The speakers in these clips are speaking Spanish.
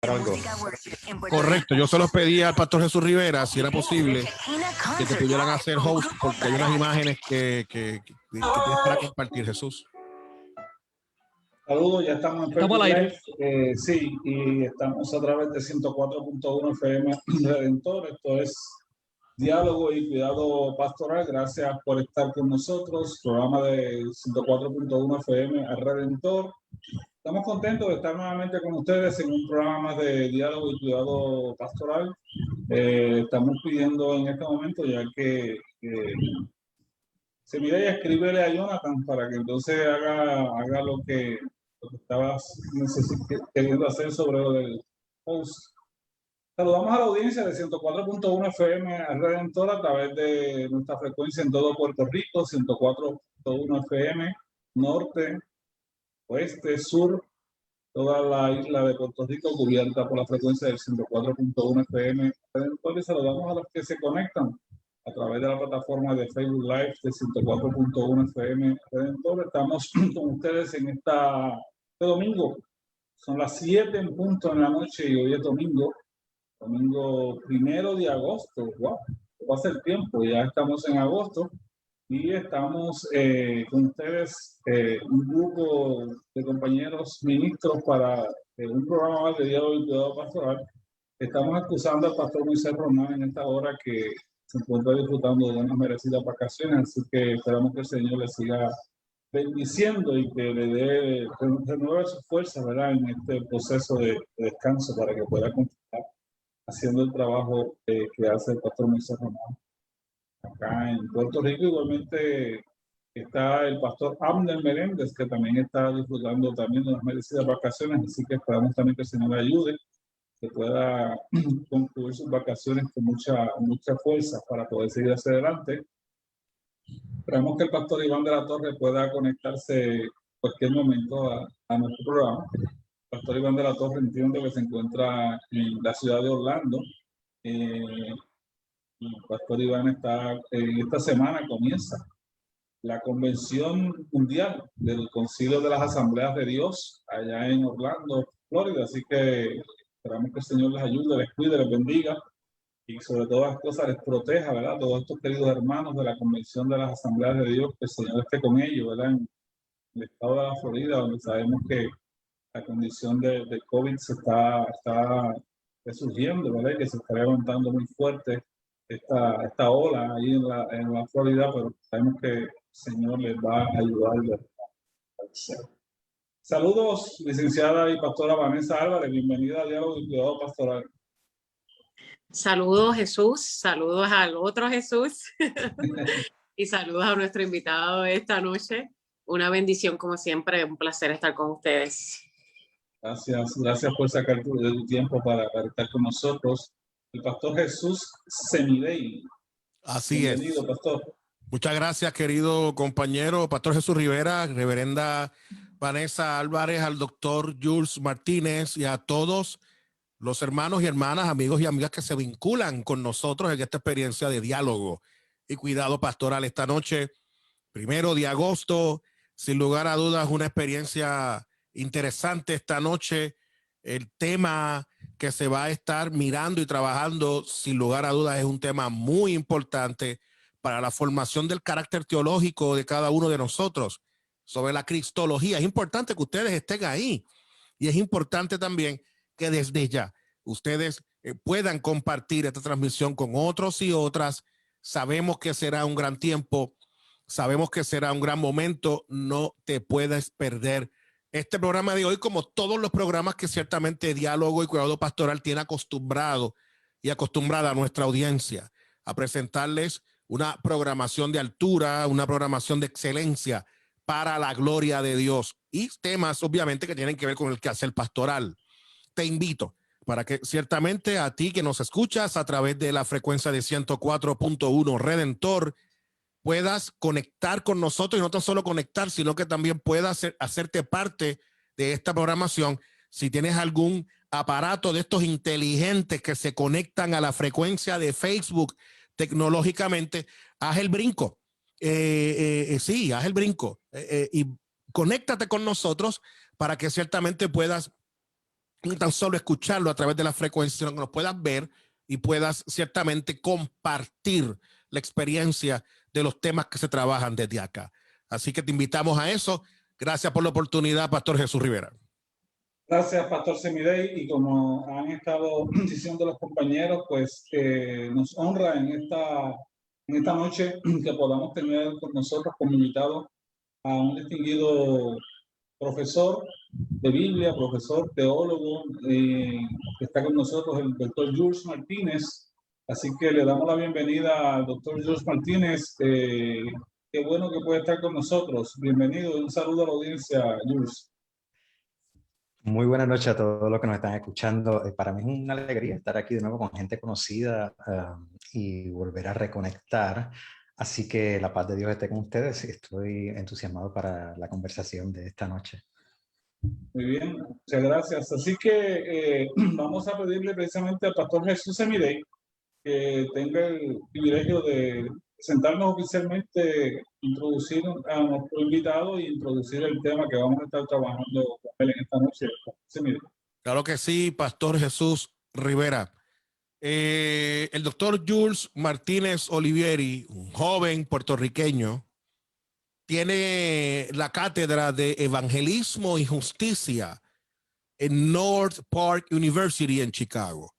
Algo. Correcto, yo se los pedí al pastor Jesús Rivera si era posible que te pudieran hacer host porque hay unas imágenes que tienes para compartir, Jesús. Saludos, ya estamos en Facebook Live. Sí, y estamos a través de 104.1 FM Redentor. Esto es Diálogo y Cuidado Pastoral. Gracias por estar con nosotros. Programa de 104.1 FM Redentor. Estamos contentos de estar nuevamente con ustedes en un programa más de Diálogo y Cuidado Pastoral. Estamos pidiendo en este momento ya que se mire y escríbele a Jonathan para que entonces haga lo que estabas queriendo hacer sobre lo del host. Saludamos a la audiencia de 104.1 FM Redentor a través de nuestra frecuencia en todo Puerto Rico, 104.1 FM, norte, oeste, sur, toda la isla de Puerto Rico cubierta por la frecuencia del 104.1 FM Redentor. Y saludamos a los que se conectan a través de la plataforma de Facebook Live de 104.1 FM Redentor. Estamos con ustedes en este domingo. Son las 7 en punto en la noche y hoy es domingo 1 de agosto. Wow, pasa el tiempo, ya estamos en agosto y estamos con ustedes, un grupo de compañeros ministros para un programa más de diálogo y cuidado pastoral. Estamos excusando al pastor Moisés Román en esta hora que se encuentra disfrutando de unas merecidas vacaciones, así que esperamos que el Señor le siga bendiciendo y que le dé renueve sus fuerzas, ¿verdad?, en este proceso de descanso para que pueda continuar haciendo el trabajo que hace el pastor Moisés Román acá en Puerto Rico. Igualmente está el pastor Abner Meléndez, que también está disfrutando también de unas merecidas vacaciones, así que esperamos también que el Señor le ayude, que pueda concluir sus vacaciones con mucha fuerza para poder seguir hacia adelante. Esperamos que el pastor Iván de la Torre pueda conectarse en cualquier momento a nuestro programa. El pastor Iván de la Torre entiendo que se encuentra en la ciudad de Orlando. El pastor Iván está, esta semana comienza la convención mundial del Concilio de las Asambleas de Dios allá en Orlando, Florida. Así que esperamos que el Señor les ayude, les cuide, les bendiga y sobre todas las cosas les proteja, ¿verdad? Todos estos queridos hermanos de la Convención de las Asambleas de Dios, que el Señor esté con ellos, ¿verdad? En el estado de la Florida, donde sabemos que la condición de COVID se está resurgiendo, ¿verdad? Y que se está levantando muy fuerte esta ola ahí en la Florida, pero sabemos que el Señor les va a ayudar. Saludos, licenciada y pastora Vanessa Álvarez, bienvenida a Diálogo y Cuidado Pastoral. Saludos, Jesús, saludos al otro Jesús y saludos a nuestro invitado esta noche. Una bendición como siempre, un placer estar con ustedes. Gracias por sacar tu tiempo para estar con nosotros. El pastor Jesús Semidey. Así bienvenido, es. Pastor. Muchas gracias, querido compañero, pastor Jesús Rivera, reverenda Vanessa Álvarez, al doctor Jules Martínez y a todos los hermanos y hermanas, amigos y amigas que se vinculan con nosotros en esta experiencia de diálogo y cuidado pastoral esta noche, 1 de agosto. Sin lugar a dudas, una experiencia interesante esta noche. El tema que se va a estar mirando y trabajando, sin lugar a dudas, es un tema muy importante para la formación del carácter teológico de cada uno de nosotros sobre la cristología. Es importante que ustedes estén ahí y es importante también que desde ya ustedes puedan compartir esta transmisión con otros y otras. Sabemos que será un gran tiempo, sabemos que será un gran momento. No te puedes perder este programa de hoy, como todos los programas que ciertamente Diálogo y Cuidado Pastoral tiene acostumbrado y acostumbrada a nuestra audiencia a presentarles una programación de altura, una programación de excelencia para la gloria de Dios y temas obviamente que tienen que ver con el quehacer pastoral. Te invito para que ciertamente a ti que nos escuchas a través de la frecuencia de 104.1 Redentor puedas conectar con nosotros, y no tan solo conectar, sino que también puedas hacerte parte de esta programación. Si tienes algún aparato de estos inteligentes que se conectan a la frecuencia de Facebook tecnológicamente, haz el brinco. Sí, haz el brinco y conéctate con nosotros para que ciertamente puedas tan solo escucharlo a través de la frecuencia, sino que nos puedas ver y puedas ciertamente compartir la experiencia de los temas que se trabajan desde acá. Así que te invitamos a eso. Gracias por la oportunidad, Pastor Jesús Rivera. Gracias, Pastor Semidey, y como han estado diciendo los compañeros, pues nos honra en esta noche que podamos tener con nosotros como invitado a un distinguido profesor de Biblia, profesor teólogo, que está con nosotros el doctor Jules Martínez. Así que le damos la bienvenida al doctor Jules Martínez. Qué bueno que puede estar con nosotros. Bienvenido, un saludo a la audiencia, Jules. Muy buenas noches a todos los que nos están escuchando. Para mí es una alegría estar aquí de nuevo con gente conocida y volver a reconectar. Así que la paz de Dios esté con ustedes. Estoy entusiasmado para la conversación de esta noche. Muy bien, muchas gracias. Así que vamos a pedirle precisamente al pastor Jesús Semidey que tenga el privilegio de sentarnos oficialmente, introducir a nuestro invitado y introducir el tema que vamos a estar trabajando con él en esta noche. Semidey. Claro que sí, Pastor Jesús Rivera. El doctor Jules Martínez Olivieri, un joven puertorriqueño, tiene la cátedra de Evangelismo y Justicia en North Park University en Chicago.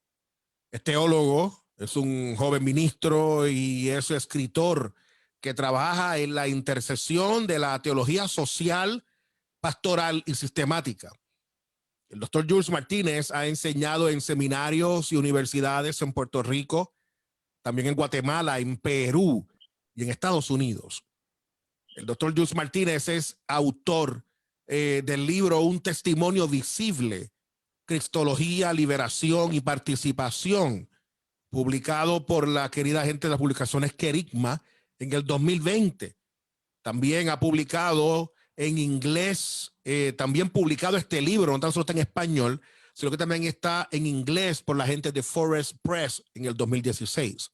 Es teólogo, es un joven ministro y es escritor que trabaja en la intersección de la teología social, pastoral y sistemática. El doctor Jules Martínez ha enseñado en seminarios y universidades en Puerto Rico, también en Guatemala, en Perú y en Estados Unidos. El doctor Jules Martínez es autor del libro Un testimonio visible, Cristología, Liberación y Participación, publicado por la querida gente de las publicaciones Querigma en el 2020. También ha publicado en inglés, también publicado este libro, no tan solo está en español, sino que también está en inglés por la gente de Forest Press en el 2016.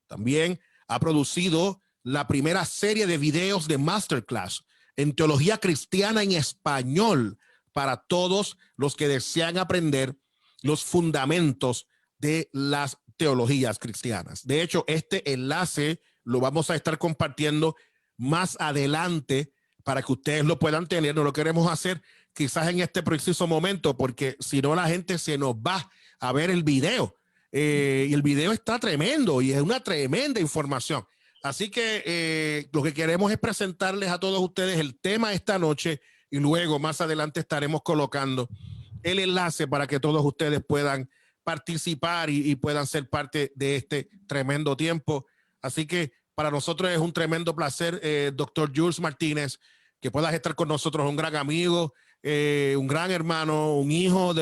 También ha producido la primera serie de videos de masterclass en teología cristiana en español para todos los que desean aprender los fundamentos de las teologías cristianas. De hecho, este enlace lo vamos a estar compartiendo más adelante para que ustedes lo puedan tener. No lo queremos hacer quizás en este preciso momento porque si no la gente se nos va a ver el video. Y el video está tremendo y es una tremenda información. Así que lo que queremos es presentarles a todos ustedes el tema esta noche y luego más adelante estaremos colocando el enlace para que todos ustedes puedan participar y puedan ser parte de este tremendo tiempo. Así que para nosotros es un tremendo placer, doctor Jules Martínez, que puedas estar con nosotros, un gran amigo, un gran hermano, un hijo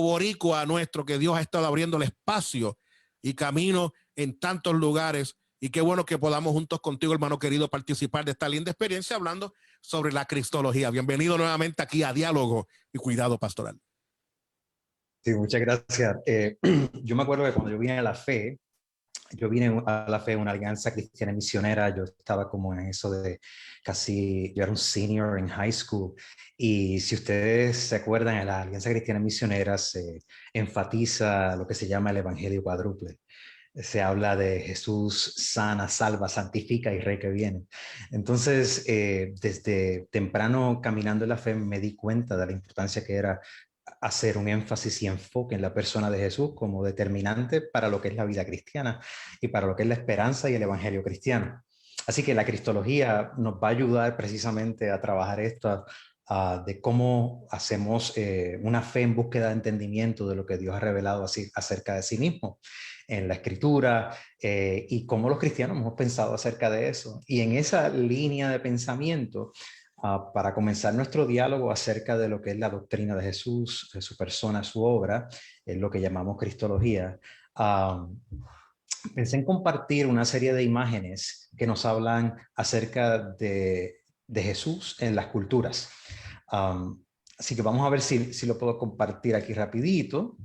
boricua nuestro, que Dios ha estado abriendo el espacio y camino en tantos lugares. Y qué bueno que podamos juntos contigo, hermano querido, participar de esta linda experiencia hablando sobre la cristología. Bienvenido nuevamente aquí a Diálogo y Cuidado Pastoral. Sí, muchas gracias. Yo me acuerdo que cuando yo vine a la fe, una alianza cristiana misionera. Yo estaba como en eso de yo era un senior en high school. Y si ustedes se acuerdan, en la alianza cristiana misionera se enfatiza lo que se llama el evangelio cuádruple. Se habla de Jesús sana, salva, santifica y rey que viene. Entonces, desde temprano caminando en la fe me di cuenta de la importancia que era hacer un énfasis y enfoque en la persona de Jesús como determinante para lo que es la vida cristiana y para lo que es la esperanza y el evangelio cristiano. Así que la cristología nos va a ayudar precisamente a trabajar esto, de cómo hacemos una fe en búsqueda de entendimiento de lo que Dios ha revelado así, acerca de sí mismo en la escritura, y cómo los cristianos hemos pensado acerca de eso. Y en esa línea de pensamiento, para comenzar nuestro diálogo acerca de lo que es la doctrina de Jesús, de su persona, su obra, es lo que llamamos cristología. Pensé en compartir una serie de imágenes que nos hablan acerca de Jesús en las culturas. Así que vamos a ver si lo puedo compartir aquí rapidito.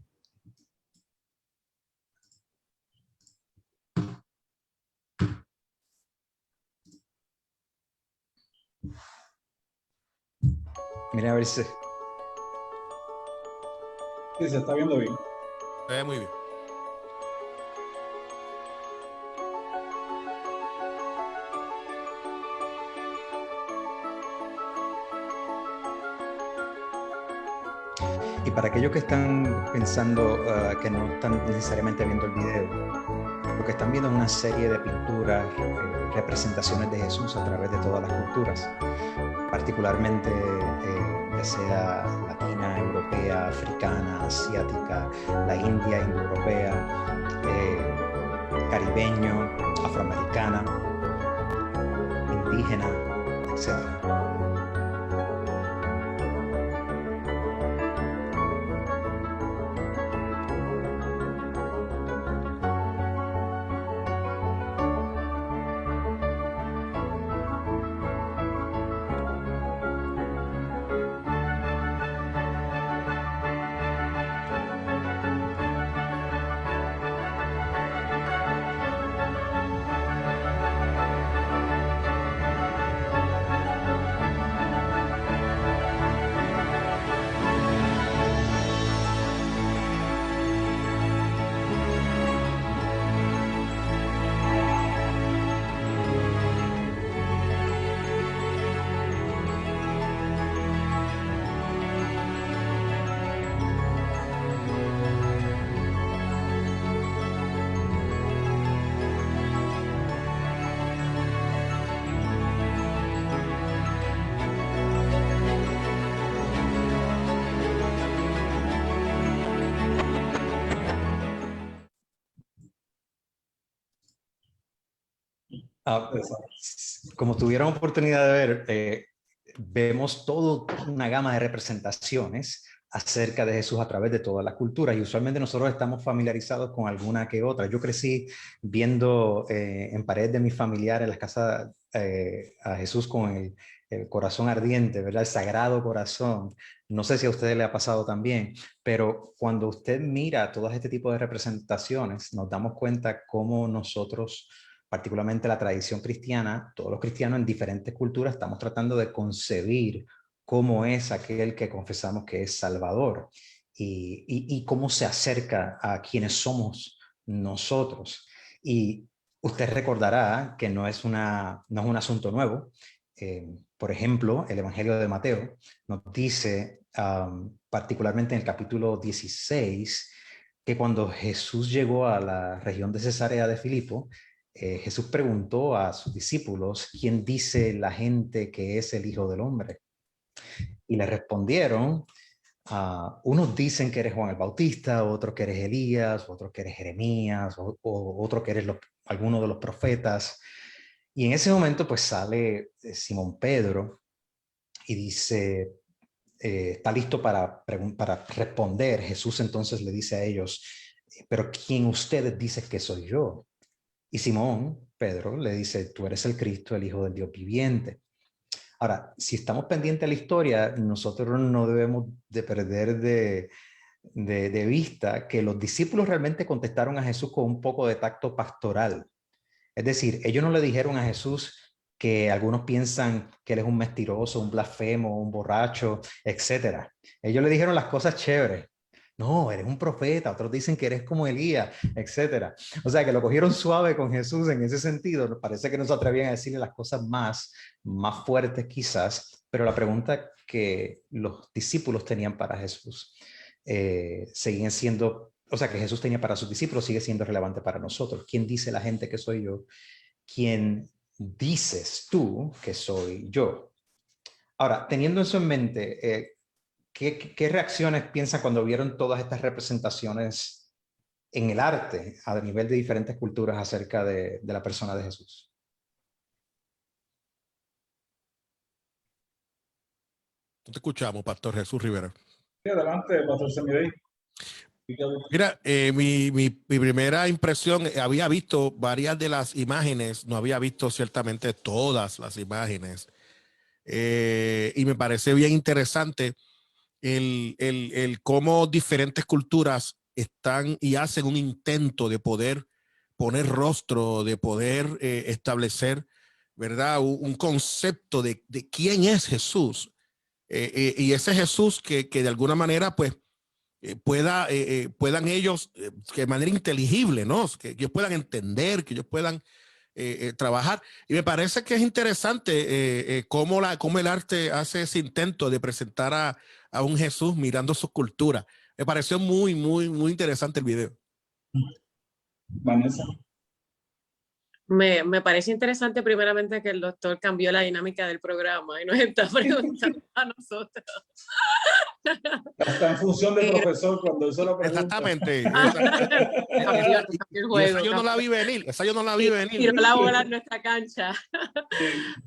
Miren a ver si... Sí, se está viendo bien. Se ve muy bien. Y para aquellos que están pensando que no están necesariamente viendo el video, lo que están viendo es una serie de pinturas, representaciones de Jesús a través de todas las culturas, particularmente ya sea latina, europea, africana, asiática, la india, indoeuropea, caribeño, afroamericana, indígena, etc. Como tuvieron oportunidad de ver, vemos toda una gama de representaciones acerca de Jesús a través de todas las culturas y usualmente nosotros estamos familiarizados con alguna que otra. Yo crecí viendo en paredes de mis familiares en las casas a Jesús con el corazón ardiente, ¿verdad? El Sagrado Corazón. No sé si a ustedes le ha pasado también, pero cuando usted mira todo este tipo de representaciones, nos damos cuenta cómo nosotros, particularmente la tradición cristiana, todos los cristianos en diferentes culturas estamos tratando de concebir cómo es aquel que confesamos que es Salvador y cómo se acerca a quienes somos nosotros. Y usted recordará que no es un asunto nuevo. Por ejemplo, el Evangelio de Mateo nos dice, particularmente en el capítulo 16, que cuando Jesús llegó a la región de Cesarea de Filipo, Jesús preguntó a sus discípulos, ¿quién dice la gente que es el Hijo del Hombre? Y le respondieron, unos dicen que eres Juan el Bautista, otros que eres Elías, otros que eres Jeremías, o otros que eres alguno de los profetas. Y en ese momento pues sale Simón Pedro y dice, está listo para responder. Jesús entonces le dice a ellos, pero ¿quién ustedes dicen que soy yo? Y Simón, Pedro, le dice, tú eres el Cristo, el Hijo del Dios viviente. Ahora, si estamos pendientes de la historia, nosotros no debemos de perder de vista que los discípulos realmente contestaron a Jesús con un poco de tacto pastoral. Es decir, ellos no le dijeron a Jesús que algunos piensan que él es un mentiroso, un blasfemo, un borracho, etc. Ellos le dijeron las cosas chéveres. No, eres un profeta, otros dicen que eres como Elías, etc. O sea, que lo cogieron suave con Jesús en ese sentido. Parece que no se atrevían a decirle las cosas más fuertes quizás, pero la pregunta que los discípulos tenían para Jesús seguían siendo, o sea, que Jesús tenía para sus discípulos sigue siendo relevante para nosotros. ¿Quién dice la gente que soy yo? ¿Quién dices tú que soy yo? Ahora, teniendo eso en mente, ¿qué reacciones piensan cuando vieron todas estas representaciones en el arte a nivel de diferentes culturas acerca de la persona de Jesús? Te escuchamos, Pastor Jesús Rivera. Sí, adelante, Pastor Semidey. Mira, mi primera impresión, había visto varias de las imágenes, no había visto ciertamente todas las imágenes, y me parece bien interesante el cómo diferentes culturas están y hacen un intento de poder poner rostro, de poder establecer, ¿verdad? Un concepto de quién es Jesús. Y ese Jesús que de alguna manera, pues, puedan ellos, que de manera inteligible, ¿no? Que ellos puedan entender, que ellos puedan trabajar. Y me parece que es interesante cómo el arte hace ese intento de presentar a un Jesús mirando su cultura. Me pareció muy, muy, muy interesante el video. Vanessa. Me parece interesante primeramente que el doctor cambió la dinámica del programa y nos está preguntando a nosotros. Está en función de profesor cuando eso lo pregunta. Exactamente. Cambió el juego. Esa yo no la vi venir. Esa yo no la vi venir. Tiró la bola en nuestra cancha.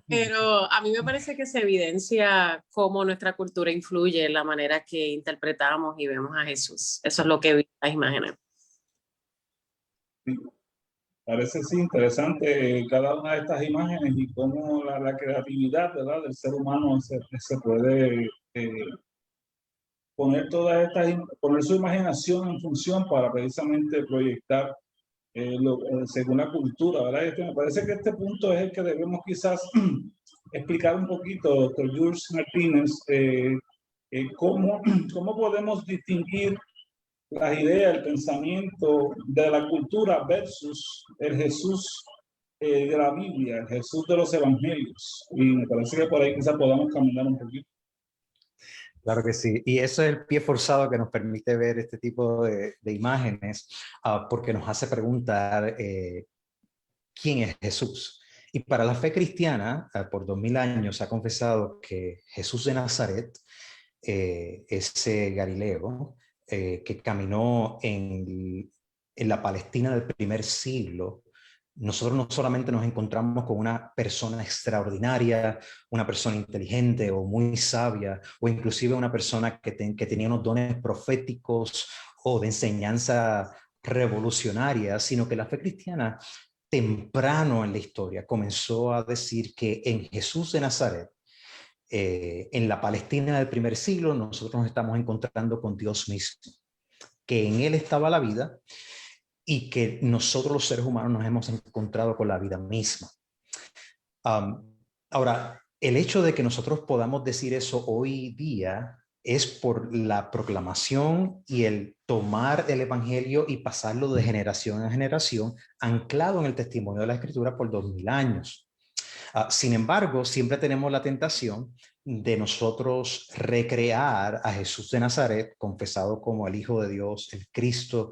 Pero a mí me parece que se evidencia cómo nuestra cultura influye en la manera que interpretamos y vemos a Jesús. Eso es lo que vi en las imágenes. Parece sí interesante cada una de estas imágenes y cómo la creatividad, ¿verdad?, del ser humano se puede poner poner su imaginación en función para precisamente proyectar según la cultura, ¿verdad? Me parece que este punto es el que debemos quizás explicar un poquito, doctor Jules Martínez, cómo podemos distinguir las ideas, el pensamiento de la cultura versus el Jesús de la Biblia, el Jesús de los evangelios. Y me parece que por ahí quizás podamos caminar un poquito. Claro que sí, y eso es el pie forzado que nos permite ver este tipo de imágenes, porque nos hace preguntar quién es Jesús. Y para la fe cristiana, por 2000 años se ha confesado que Jesús de Nazaret, ese Galileo, que caminó en la Palestina del primer siglo, nosotros no solamente nos encontramos con una persona extraordinaria, una persona inteligente o muy sabia, o inclusive una persona que tenía unos dones proféticos o de enseñanza revolucionaria, sino que la fe cristiana temprano en la historia comenzó a decir que en Jesús de Nazaret, en la Palestina del primer siglo, nosotros nos estamos encontrando con Dios mismo, que en Él estaba la vida y que nosotros los seres humanos nos hemos encontrado con la vida misma. Ahora, el hecho de que nosotros podamos decir eso hoy día es por la proclamación y el tomar el evangelio y pasarlo de generación a generación, anclado en el testimonio de la Escritura por 2000 años. Sin embargo, siempre tenemos la tentación de nosotros recrear a Jesús de Nazaret, confesado como el Hijo de Dios, el Cristo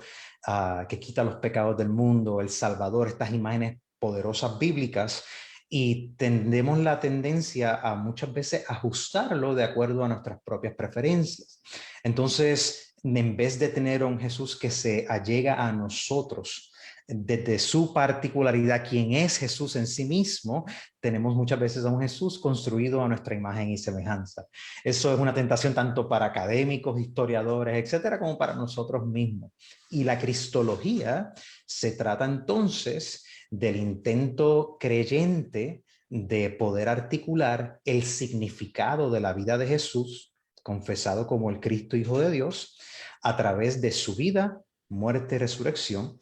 que quita los pecados del mundo, el Salvador, estas imágenes poderosas bíblicas, y tendemos la tendencia a muchas veces ajustarlo de acuerdo a nuestras propias preferencias. Entonces, en vez de tener a un Jesús que se allega a nosotros desde su particularidad, quien es Jesús en sí mismo, tenemos muchas veces a un Jesús construido a nuestra imagen y semejanza. Eso es una tentación tanto para académicos, historiadores, etcétera, como para nosotros mismos. Y la cristología se trata entonces del intento creyente de poder articular el significado de la vida de Jesús, confesado como el Cristo Hijo de Dios, a través de su vida, muerte y resurrección.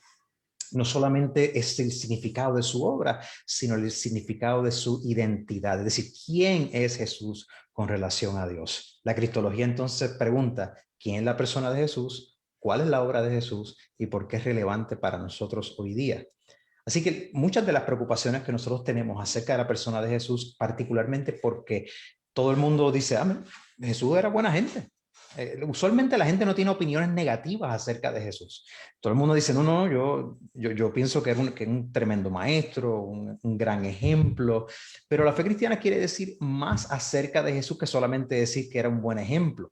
No solamente es el significado de su obra, sino el significado de su identidad, es decir, ¿quién es Jesús con relación a Dios? La cristología entonces pregunta, ¿quién es la persona de Jesús? ¿Cuál es la obra de Jesús? ¿Y por qué es relevante para nosotros hoy día? Así que muchas de las preocupaciones que nosotros tenemos acerca de la persona de Jesús, particularmente porque todo el mundo dice, Jesús era buena gente. Usualmente la gente no tiene opiniones negativas acerca de Jesús. Todo el mundo dice, yo pienso que es un tremendo maestro, un gran ejemplo, pero la fe cristiana quiere decir más acerca de Jesús que solamente decir que era un buen ejemplo.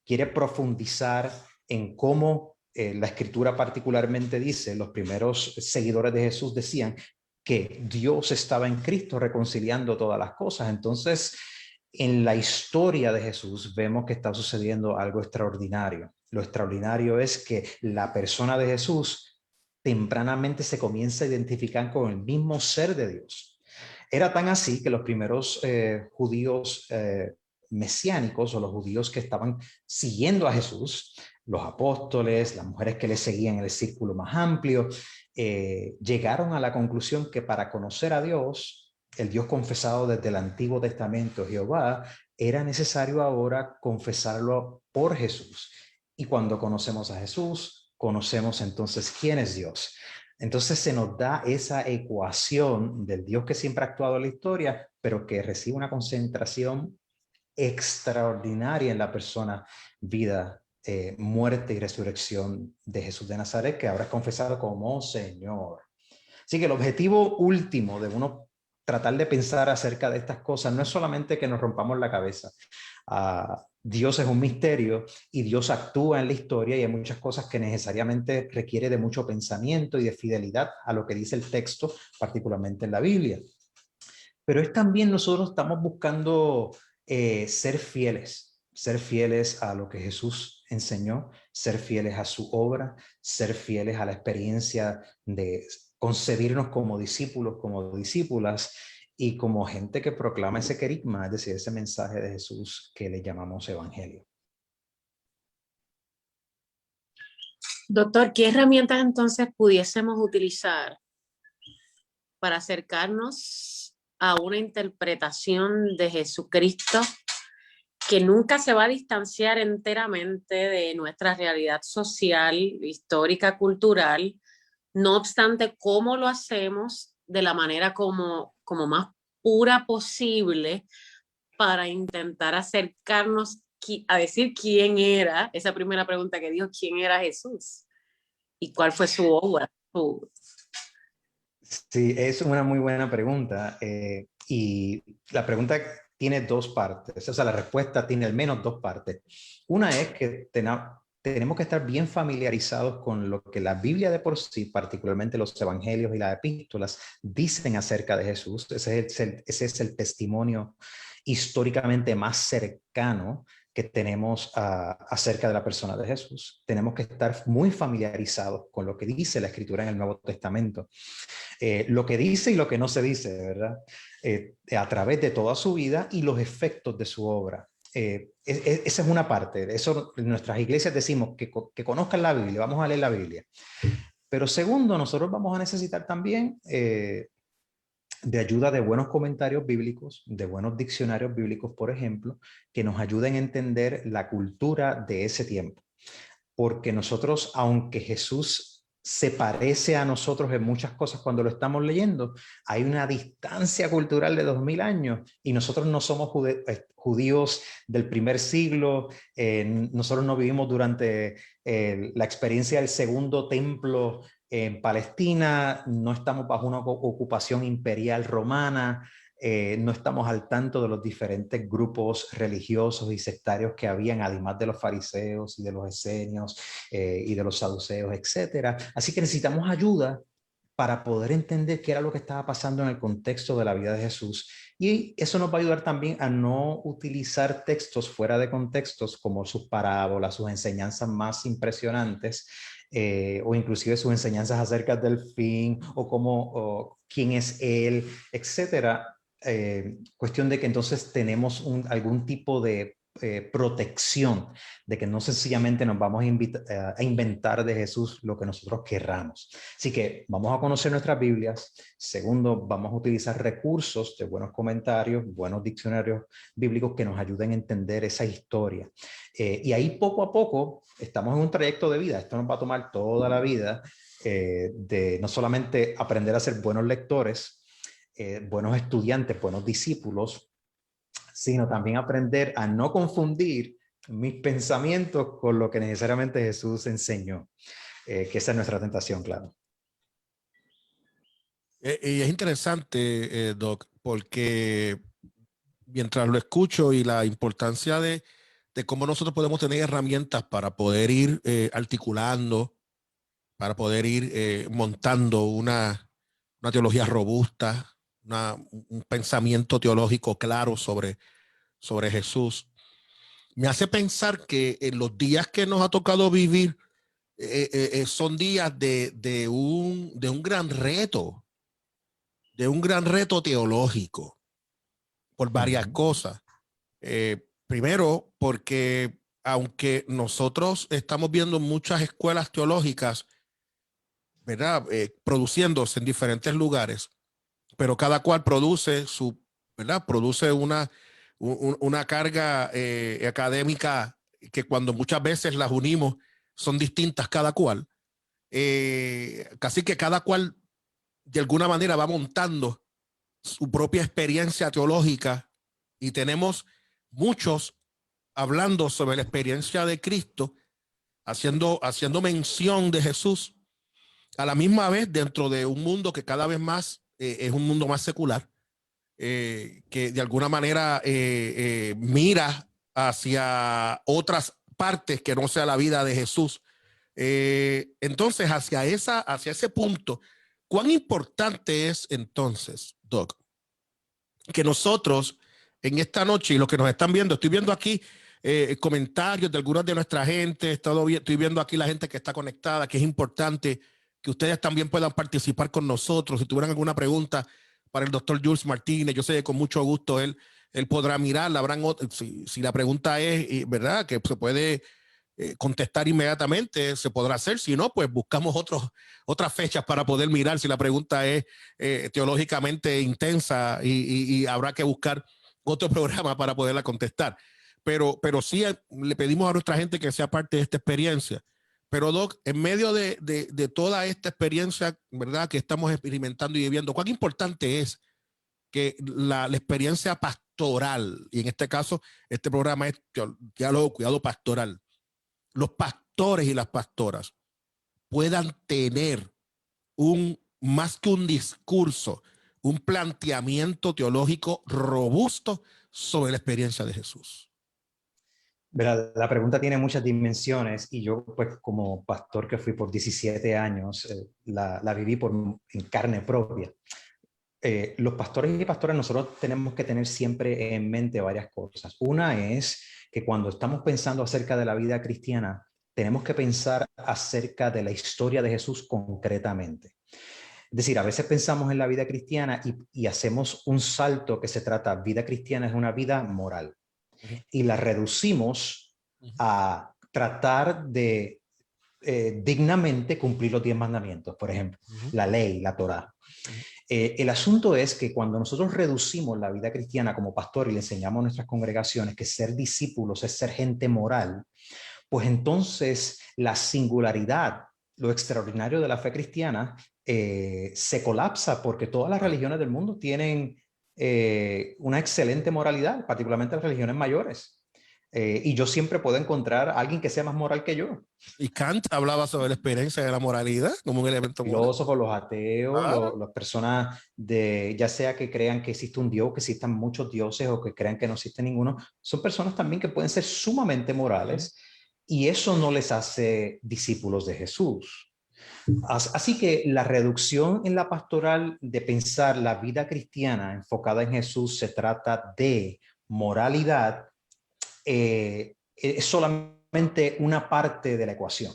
Quiere profundizar en cómo la Escritura particularmente dice, los primeros seguidores de Jesús decían que Dios estaba en Cristo reconciliando todas las cosas. Entonces, en la historia de Jesús vemos que está sucediendo algo extraordinario. Lo extraordinario es que la persona de Jesús tempranamente se comienza a identificar con el mismo ser de Dios. Era tan así que los primeros judíos mesiánicos, o los judíos que estaban siguiendo a Jesús, los apóstoles, las mujeres que le seguían en el círculo más amplio, llegaron a la conclusión que para conocer a Dios, el Dios confesado desde el Antiguo Testamento, Jehová, era necesario ahora confesarlo por Jesús. Y cuando conocemos a Jesús, conocemos entonces quién es Dios. Entonces se nos da esa ecuación del Dios que siempre ha actuado en la historia, pero que recibe una concentración extraordinaria en la persona, vida, muerte y resurrección de Jesús de Nazaret, que ahora es confesado como Señor. Así que el objetivo último de uno tratar de pensar acerca de estas cosas no es solamente que nos rompamos la cabeza. Dios es un misterio y Dios actúa en la historia y hay muchas cosas que necesariamente requiere de mucho pensamiento y de fidelidad a lo que dice el texto, particularmente en la Biblia. Pero es también nosotros estamos buscando ser fieles a lo que Jesús enseñó, ser fieles a su obra, ser fieles a la experiencia de concebirnos como discípulos, como discípulas y como gente que proclama ese querigma, es decir, ese mensaje de Jesús que le llamamos evangelio. Doctor, ¿qué herramientas entonces pudiésemos utilizar para acercarnos a una interpretación de Jesucristo que nunca se va a distanciar enteramente de nuestra realidad social, histórica, cultural? No obstante, ¿cómo lo hacemos de la manera como más pura posible para intentar acercarnos a decir quién era? Esa primera pregunta que dijo, ¿quién era Jesús? ¿Y cuál fue su obra? Sí, es una muy buena pregunta. Y la pregunta tiene dos partes. O sea, la respuesta tiene al menos dos partes. Una es que tenemos que estar bien familiarizados con lo que la Biblia de por sí, particularmente los evangelios y las epístolas, dicen acerca de Jesús. Ese es el testimonio históricamente más cercano que tenemos acerca de la persona de Jesús. Tenemos que estar muy familiarizados con lo que dice la Escritura en el Nuevo Testamento. Lo que dice y lo que no se dice, ¿verdad? A través de toda su vida y los efectos de su obra. Esa es una parte. De eso en nuestras iglesias decimos que conozcan la Biblia, vamos a leer la Biblia. Pero segundo, nosotros vamos a necesitar también de ayuda de buenos comentarios bíblicos, de buenos diccionarios bíblicos, por ejemplo, que nos ayuden a entender la cultura de ese tiempo. Porque nosotros, aunque Jesús se parece a nosotros en muchas cosas cuando lo estamos leyendo, hay una distancia cultural de 2000 años y nosotros no somos judíos del primer siglo, nosotros no vivimos durante la experiencia del segundo templo en Palestina, no estamos bajo una ocupación imperial romana, no estamos al tanto de los diferentes grupos religiosos y sectarios que habían, además de los fariseos y de los esenios y de los saduceos, etc. Así que necesitamos ayuda para poder entender qué era lo que estaba pasando en el contexto de la vida de Jesús. Y eso nos va a ayudar también a no utilizar textos fuera de contextos como sus parábolas, sus enseñanzas más impresionantes, o inclusive sus enseñanzas acerca del fin o quién es él, etcétera. Cuestión de que entonces tenemos algún tipo de protección, de que no sencillamente nos vamos a inventar de Jesús lo que nosotros querramos. Así que vamos a conocer nuestras Biblias. Segundo, vamos a utilizar recursos de buenos comentarios, buenos diccionarios bíblicos que nos ayuden a entender esa historia. Y ahí poco a poco estamos en un trayecto de vida. Esto nos va a tomar toda la vida, de no solamente aprender a ser buenos lectores, buenos estudiantes, buenos discípulos, sino también aprender a no confundir mis pensamientos con lo que necesariamente Jesús enseñó, que esa es nuestra tentación, claro. Y es interesante, Doc, porque mientras lo escucho y la importancia de cómo nosotros podemos tener herramientas para poder ir articulando, para poder ir montando una teología robusta, un pensamiento teológico claro sobre Jesús, me hace pensar que en los días que nos ha tocado vivir son días de un gran reto, teológico, por varias cosas. Primero, porque aunque nosotros estamos viendo muchas escuelas teológicas, ¿verdad? Produciéndose en diferentes lugares, pero cada cual produce ¿verdad? Produce una carga académica que cuando muchas veces las unimos son distintas cada cual. Casi que cada cual de alguna manera va montando su propia experiencia teológica y tenemos muchos hablando sobre la experiencia de Cristo, haciendo mención de Jesús, a la misma vez dentro de un mundo que cada vez más es un mundo más secular, que de alguna manera mira hacia otras partes que no sea la vida de Jesús. Entonces, hacia ese punto, ¿cuán importante es entonces, Doc, que nosotros en esta noche, y los que nos están viendo, estoy viendo aquí comentarios de algunas de nuestra gente, estoy viendo aquí la gente que está conectada, que es importante que ustedes también puedan participar con nosotros. Si tuvieran alguna pregunta para el doctor Jules Martínez, yo sé que con mucho gusto él podrá mirarla. Si la pregunta es, ¿verdad?, que se puede contestar inmediatamente, se podrá hacer. Si no, pues buscamos otras fechas para poder mirar si la pregunta es teológicamente intensa y habrá que buscar otro programa para poderla contestar. Pero sí le pedimos a nuestra gente que sea parte de esta experiencia. Pero Doc, en medio de toda esta experiencia, ¿verdad?, que estamos experimentando y viviendo, ¿cuán importante es que la experiencia pastoral, y en este caso, este programa es Diálogo, Cuidado Pastoral, los pastores y las pastoras puedan tener más que un discurso, un planteamiento teológico robusto sobre la experiencia de Jesús? La pregunta tiene muchas dimensiones y yo, pues, como pastor que fui por 17 años, la viví en carne propia. Los pastores y pastoras, nosotros tenemos que tener siempre en mente varias cosas. Una es que cuando estamos pensando acerca de la vida cristiana, tenemos que pensar acerca de la historia de Jesús concretamente. Es decir, a veces pensamos en la vida cristiana y hacemos un salto que se trata, vida cristiana es una vida moral. Y la reducimos a tratar de dignamente cumplir los 10 mandamientos, por ejemplo, la ley, la Torá. El asunto es que cuando nosotros reducimos la vida cristiana como pastor y le enseñamos a nuestras congregaciones que ser discípulos es ser gente moral, pues entonces la singularidad, lo extraordinario de la fe cristiana se colapsa, porque todas las religiones del mundo tienen una excelente moralidad, particularmente las religiones mayores. Y yo siempre puedo encontrar a alguien que sea más moral que yo. Y Kant hablaba sobre la experiencia de la moralidad como un elemento moral. Filósofos, los ateos, las personas ya sea que crean que existe un Dios, que existan muchos dioses o que crean que no existe ninguno, son personas también que pueden ser sumamente morales y eso no les hace discípulos de Jesús. Así que la reducción en la pastoral de pensar la vida cristiana enfocada en Jesús se trata de moralidad, es solamente una parte de la ecuación.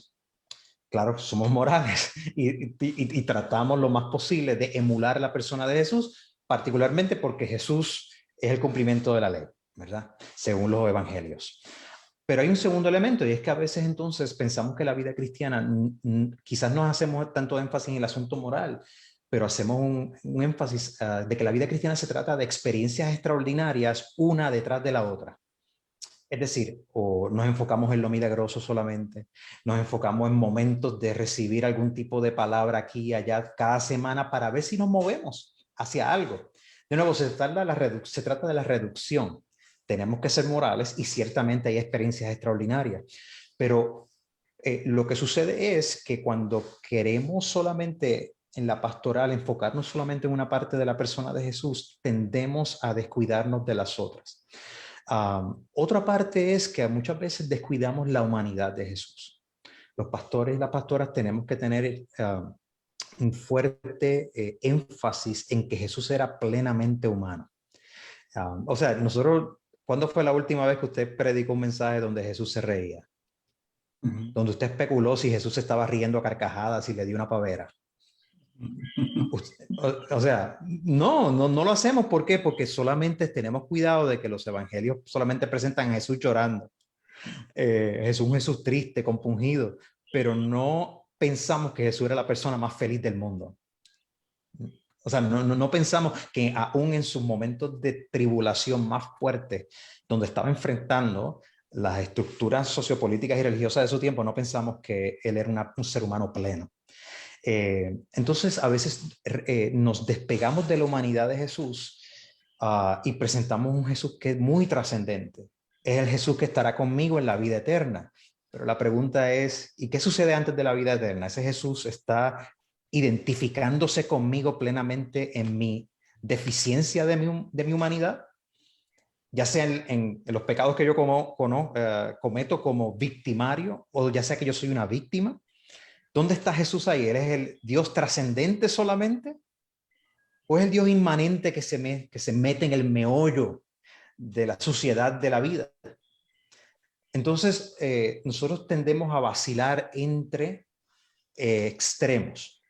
Claro, somos morales y tratamos lo más posible de emular la persona de Jesús, particularmente porque Jesús es el cumplimiento de la ley, ¿verdad? Según los evangelios. Pero hay un segundo elemento y es que a veces entonces pensamos que la vida cristiana, quizás no hacemos tanto énfasis en el asunto moral, pero hacemos un énfasis de que la vida cristiana se trata de experiencias extraordinarias una detrás de la otra. Es decir, o nos enfocamos en lo milagroso solamente, nos enfocamos en momentos de recibir algún tipo de palabra aquí y allá cada semana para ver si nos movemos hacia algo. De nuevo, se trata de la reducción. Tenemos que ser morales y ciertamente hay experiencias extraordinarias, pero lo que sucede es que cuando queremos solamente en la pastoral enfocarnos solamente en una parte de la persona de Jesús, tendemos a descuidarnos de las otras. Otra parte es que muchas veces descuidamos la humanidad de Jesús. Los pastores y las pastoras tenemos que tener un fuerte énfasis en que Jesús era plenamente humano. O sea, nosotros, ¿cuándo fue la última vez que usted predicó un mensaje donde Jesús se reía? Donde usted especuló si Jesús estaba riendo a carcajadas y le dio una pavera. O sea, no lo hacemos. ¿Por qué? Porque solamente tenemos cuidado de que los evangelios solamente presentan a Jesús llorando, Jesús triste, compungido, pero no pensamos que Jesús era la persona más feliz del mundo. O sea, no pensamos que aún en sus momentos de tribulación más fuertes, donde estaba enfrentando las estructuras sociopolíticas y religiosas de su tiempo, no pensamos que él era un ser humano pleno. Entonces, a veces nos despegamos de la humanidad de Jesús y presentamos un Jesús que es muy trascendente. Es el Jesús que estará conmigo en la vida eterna. Pero la pregunta es, ¿y qué sucede antes de la vida eterna? ¿Ese Jesús está identificándose conmigo plenamente en mi deficiencia de mi humanidad? Ya sea en los pecados que yo cometo como victimario, o ya sea que yo soy una víctima. ¿Dónde está Jesús ahí? ¿Él es el Dios trascendente solamente? ¿O es el Dios inmanente que se mete en el meollo de la suciedad de la vida? Entonces, nosotros tendemos a vacilar entre extremos.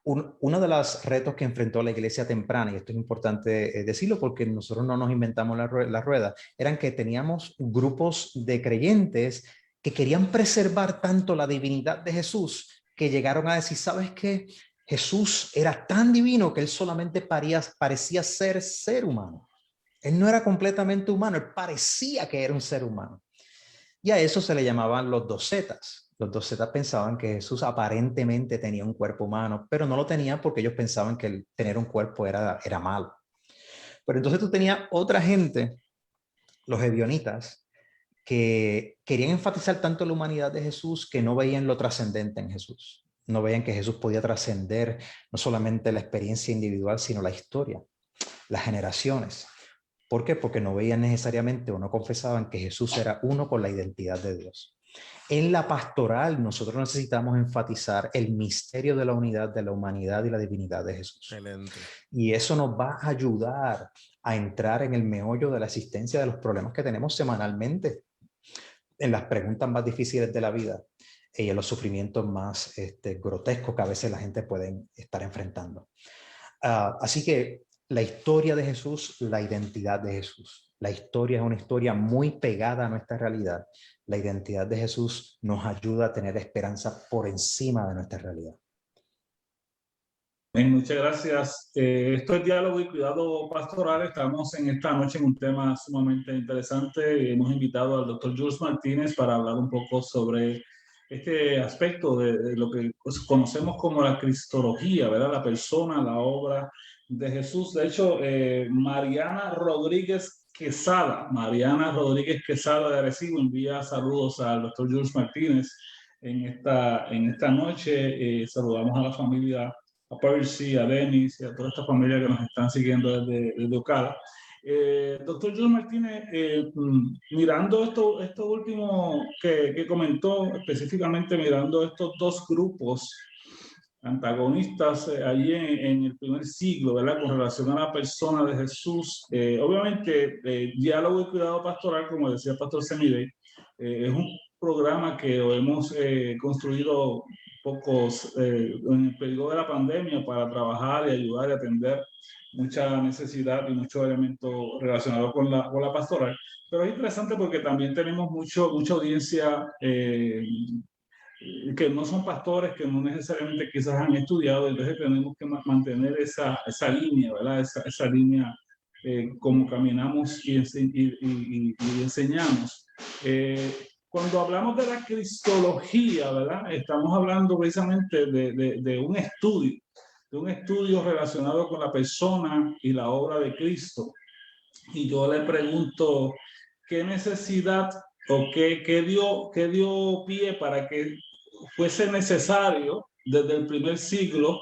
Uno de los retos que enfrentó la iglesia temprana, y esto es importante decirlo porque nosotros no nos inventamos la rueda, eran que teníamos grupos de creyentes que querían preservar tanto la divinidad de Jesús que llegaron a decir, ¿sabes qué? Jesús era tan divino que él solamente parecía ser humano. Él no era completamente humano, él parecía que era un ser humano. Y a eso se le llamaban los docetas. Los docetas pensaban que Jesús aparentemente tenía un cuerpo humano, pero no lo tenía porque ellos pensaban que el tener un cuerpo era malo. Pero entonces tú tenías otra gente, los ebionitas, que querían enfatizar tanto la humanidad de Jesús que no veían lo trascendente en Jesús. No veían que Jesús podía trascender no solamente la experiencia individual, sino la historia, las generaciones. ¿Por qué? Porque no veían necesariamente o no confesaban que Jesús era uno con la identidad de Dios. En la pastoral nosotros necesitamos enfatizar el misterio de la unidad de la humanidad y la divinidad de Jesús. Excelente. Y eso nos va a ayudar a entrar en el meollo de la existencia de los problemas que tenemos semanalmente, en las preguntas más difíciles de la vida y en los sufrimientos más grotescos que a veces la gente puede estar enfrentando. Así que la historia de Jesús, la identidad de Jesús. La historia es una historia muy pegada a nuestra realidad. La identidad de Jesús nos ayuda a tener esperanza por encima de nuestra realidad. Muchas gracias. Esto es Diálogo y Cuidado Pastoral. Estamos en esta noche en un tema sumamente interesante. Hemos invitado al doctor Jules Martínez para hablar un poco sobre este aspecto de lo que conocemos como la cristología, ¿verdad? La persona, la obra de Jesús. De hecho, Mariana Rodríguez Quesada de Arecibo envía saludos al doctor Jules Martínez en esta noche. Saludamos a la familia, a Percy, a Denis y a toda esta familia que nos están siguiendo desde Ocala. Doctor Jules Martínez, mirando esto último que comentó, específicamente mirando estos dos grupos antagonistas allí en el primer siglo, ¿verdad? Con relación a la persona de Jesús. Obviamente, Diálogo y Cuidado Pastoral, como decía el pastor Semidey, es un programa que hemos construido en el periodo de la pandemia para trabajar y ayudar y atender mucha necesidad y muchos elementos relacionados con la pastoral. Pero es interesante porque también tenemos mucha audiencia que no son pastores, que no necesariamente quizás han estudiado, entonces tenemos que mantener esa línea, ¿verdad? Esa línea como caminamos y enseñamos. Cuando hablamos de la cristología, ¿verdad? Estamos hablando precisamente de un estudio relacionado con la persona y la obra de Cristo. Y yo le pregunto, ¿qué necesidad o qué dio pie para que fuese necesario desde el primer siglo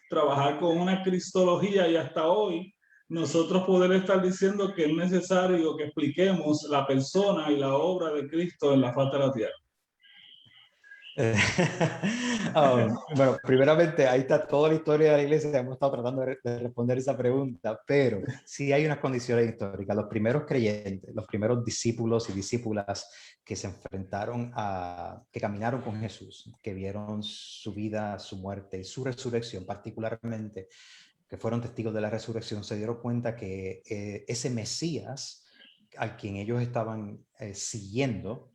trabajar con una cristología y hasta hoy nosotros poder estar diciendo que es necesario que expliquemos la persona y la obra de Cristo en la faz de la tierra? Bueno, primeramente, ahí está toda la historia de la iglesia. Hemos estado tratando de responder esa pregunta, pero sí hay unas condiciones históricas. Los primeros creyentes, los primeros discípulos y discípulas que se enfrentaron que caminaron con Jesús, que vieron su vida, su muerte y su resurrección, particularmente, que fueron testigos de la resurrección, se dieron cuenta que ese Mesías al quien ellos estaban siguiendo,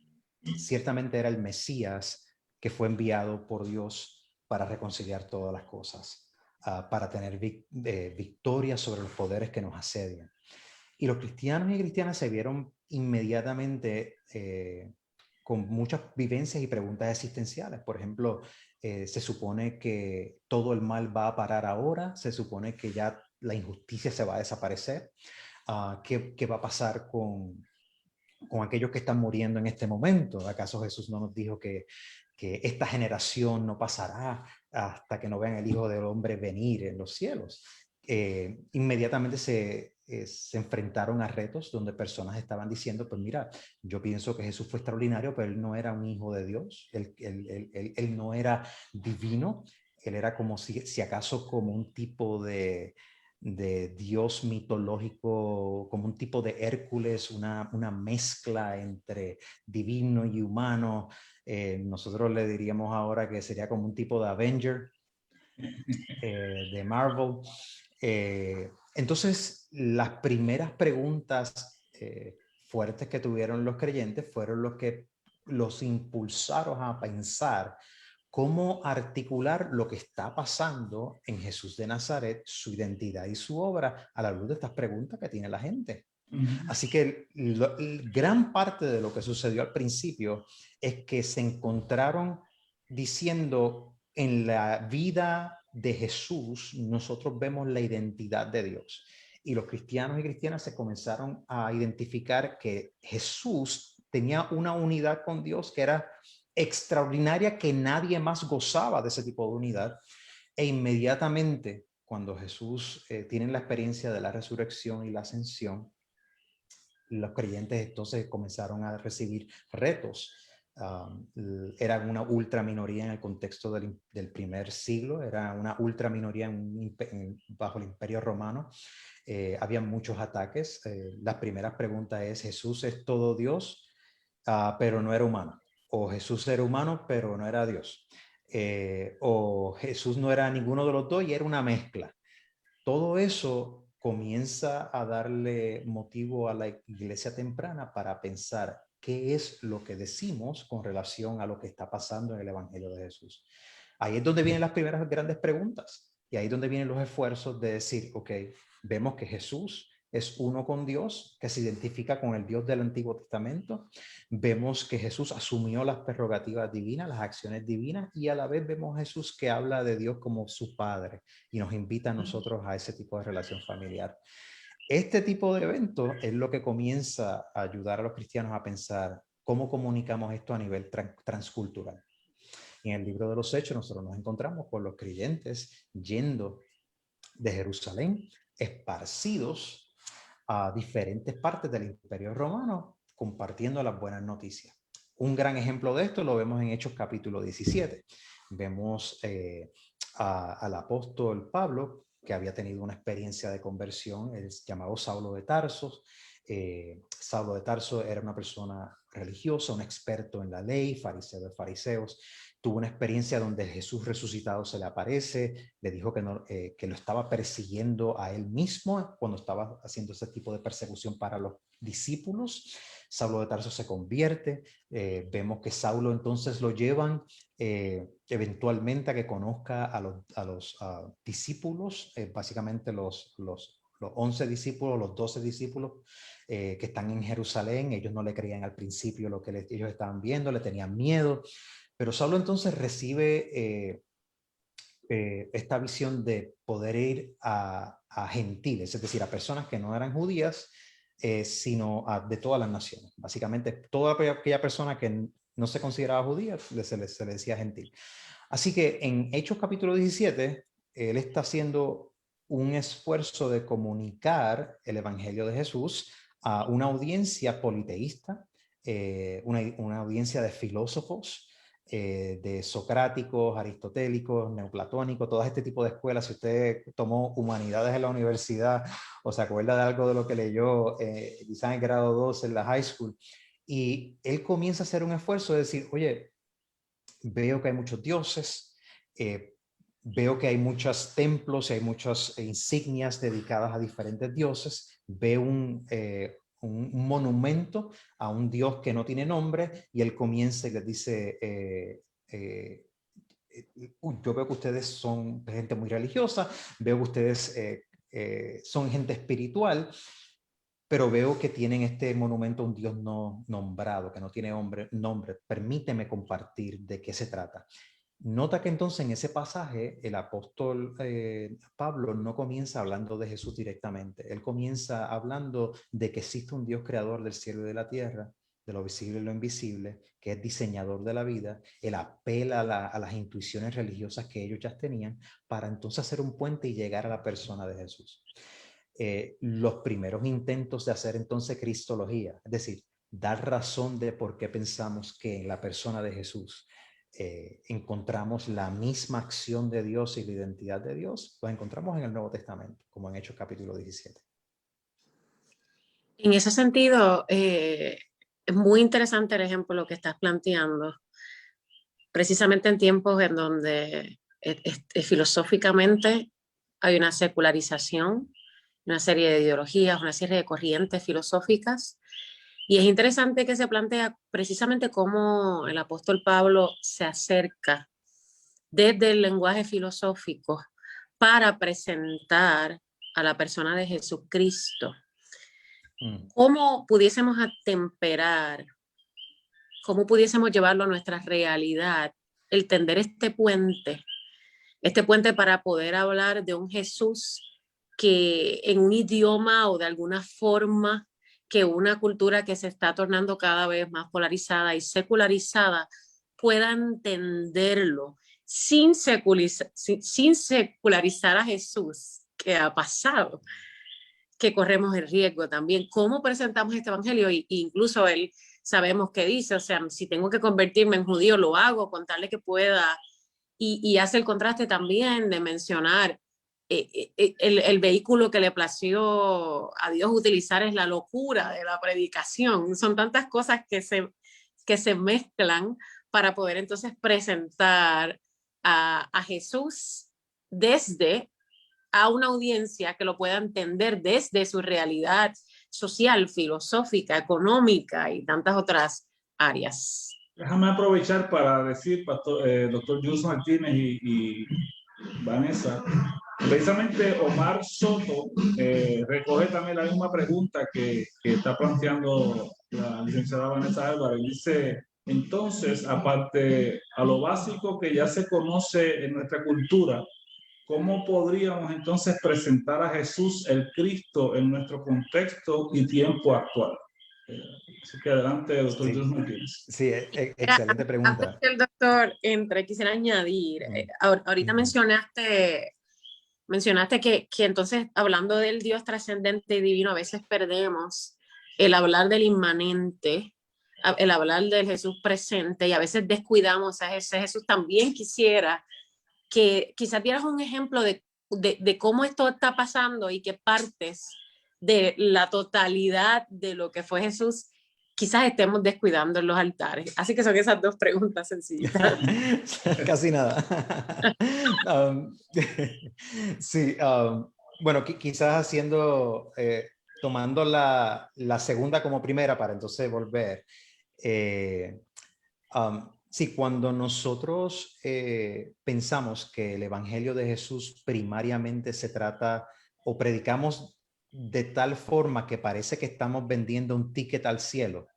ciertamente era el Mesías que fue enviado por Dios para reconciliar todas las cosas, para tener victoria sobre los poderes que nos asedian. Y los cristianos y cristianas se vieron inmediatamente con muchas vivencias y preguntas existenciales. Por ejemplo, se supone que todo el mal va a parar ahora, se supone que ya la injusticia se va a desaparecer. ¿Qué va a pasar con aquellos que están muriendo en este momento? ¿Acaso Jesús no nos dijo que esta generación no pasará hasta que no vean el Hijo del Hombre venir en los cielos? Inmediatamente se enfrentaron a retos donde personas estaban diciendo, pues mira, yo pienso que Jesús fue extraordinario, pero él no era un hijo de Dios, él no era divino, él era como si acaso como un tipo de Dios mitológico, como un tipo de Hércules, una mezcla entre divino y humano. Nosotros le diríamos ahora que sería como un tipo de Avenger de Marvel. Entonces, las primeras preguntas fuertes que tuvieron los creyentes fueron los que los impulsaron a pensar cómo articular lo que está pasando en Jesús de Nazaret, su identidad y su obra, a la luz de estas preguntas que tiene la gente. Así que gran parte de lo que sucedió al principio es que se encontraron diciendo, en la vida de Jesús nosotros vemos la identidad de Dios. Y los cristianos y cristianas se comenzaron a identificar que Jesús tenía una unidad con Dios que era extraordinaria, que nadie más gozaba de ese tipo de unidad. E inmediatamente, cuando Jesús tiene la experiencia de la resurrección y la ascensión, los creyentes entonces comenzaron a recibir retos. Eran una ultra minoría en el contexto del primer siglo, era una ultra minoría bajo el Imperio Romano. Había muchos ataques. La primera pregunta es: ¿Jesús es todo Dios, pero no era humano? ¿O Jesús era humano, pero no era Dios? ¿O Jesús no era ninguno de los dos y era una mezcla? Todo eso comienza a darle motivo a la iglesia temprana para pensar qué es lo que decimos con relación a lo que está pasando en el Evangelio de Jesús. Ahí es donde vienen las primeras grandes preguntas y ahí es donde vienen los esfuerzos de decir, ok, vemos que Jesús es uno con Dios, que se identifica con el Dios del Antiguo Testamento. Vemos que Jesús asumió las prerrogativas divinas, las acciones divinas, y a la vez vemos a Jesús que habla de Dios como su Padre y nos invita a nosotros a ese tipo de relación familiar. Este tipo de eventos es lo que comienza a ayudar a los cristianos a pensar cómo comunicamos esto a nivel transcultural. En el libro de los Hechos nosotros nos encontramos con los creyentes yendo de Jerusalén, esparcidos a diferentes partes del Imperio Romano, compartiendo las buenas noticias. Un gran ejemplo de esto lo vemos en Hechos capítulo 17. Vemos al apóstol Pablo, que había tenido una experiencia de conversión, es llamado Saulo de Tarso. Saulo de Tarso era una persona religiosa, un experto en la ley, fariseo de fariseos. Tuvo una experiencia donde Jesús resucitado se le aparece, le dijo que lo estaba persiguiendo a él mismo cuando estaba haciendo ese tipo de persecución para los discípulos. Saulo de Tarso se convierte, vemos que Saulo entonces lo llevan eventualmente a que conozca a los discípulos, básicamente los 11 discípulos, los 12 discípulos que están en Jerusalén. Ellos no le creían al principio lo que ellos estaban viendo, le tenían miedo. Pero Saulo entonces recibe esta visión de poder ir a gentiles, es decir, a personas que no eran judías, sino de todas las naciones. Básicamente, toda aquella persona que no se consideraba judía se le decía gentil. Así que en Hechos capítulo 17, él está haciendo un esfuerzo de comunicar el Evangelio de Jesús a una audiencia politeísta, una audiencia de filósofos, de socráticos, aristotélicos, neoplatónicos, todo este tipo de escuelas. Si usted tomó humanidades en la universidad o se acuerda de algo de lo que leyó quizás en grado 2 en la high school, y él comienza a hacer un esfuerzo de decir, oye, veo que hay muchos dioses, veo que hay muchos templos y hay muchas insignias dedicadas a diferentes dioses, veo un monumento a un dios que no tiene nombre, y él comienza y les dice, yo veo que ustedes son gente muy religiosa, veo que ustedes son gente espiritual, pero veo que tienen este monumento a un Dios no nombrado, que no tiene nombre. Permíteme compartir de qué se trata. Nota que entonces en ese pasaje el apóstol Pablo no comienza hablando de Jesús directamente. Él comienza hablando de que existe un Dios creador del cielo y de la tierra, de lo visible y lo invisible, que es diseñador de la vida. Él apela a las intuiciones religiosas que ellos ya tenían para entonces hacer un puente y llegar a la persona de Jesús. Los primeros intentos de hacer entonces cristología, es decir, dar razón de por qué pensamos que en la persona de Jesús encontramos la misma acción de Dios y la identidad de Dios, lo encontramos en el Nuevo Testamento, como en Hechos capítulo 17. En ese sentido, es muy interesante el ejemplo que estás planteando, precisamente en tiempos en donde filosóficamente hay una secularización, una serie de ideologías, una serie de corrientes filosóficas. Y es interesante que se plantea precisamente cómo el apóstol Pablo se acerca desde el lenguaje filosófico para presentar a la persona de Jesucristo. ¿Cómo pudiésemos atemperar, cómo pudiésemos llevarlo a nuestra realidad, el tender este puente para poder hablar de un Jesús que en un idioma o de alguna forma que una cultura que se está tornando cada vez más polarizada y secularizada pueda entenderlo sin secularizar a Jesús, que ha pasado, que corremos el riesgo también. ¿Cómo presentamos este evangelio? Y incluso él sabemos que dice, o sea, si tengo que convertirme en judío, lo hago, con tal de que pueda. Y hace el contraste también de mencionar el vehículo que le plació a Dios utilizar es la locura de la predicación. Son tantas cosas que se mezclan para poder entonces presentar a Jesús desde a una audiencia que lo pueda entender desde su realidad social, filosófica, económica y tantas otras áreas. Déjame aprovechar para decir, doctor Jules Martínez y Vanessa, precisamente Omar Soto recoge también la misma pregunta que está planteando la licenciada Vanessa Álvarez. Dice, entonces, aparte a lo básico que ya se conoce en nuestra cultura, ¿cómo podríamos entonces presentar a Jesús el Cristo en nuestro contexto y tiempo actual? Así que adelante, doctor Jules Martínez. Sí, excelente pregunta. El doctor, quisiera añadir, ahorita mencionaste que entonces, hablando del Dios trascendente y divino, a veces perdemos el hablar del inmanente, el hablar del Jesús presente, y a veces descuidamos a ese Jesús. También quisiera que quizás dieras un ejemplo de cómo esto está pasando y qué partes de la totalidad de lo que fue Jesús quizás estemos descuidando en los altares. Así que son esas dos preguntas sencillas. Casi nada. Sí, bueno, quizás haciendo, tomando la segunda como primera para entonces volver. Sí, cuando nosotros pensamos que el Evangelio de Jesús primariamente se trata o predicamos de tal forma que parece que estamos vendiendo un ticket al cielo,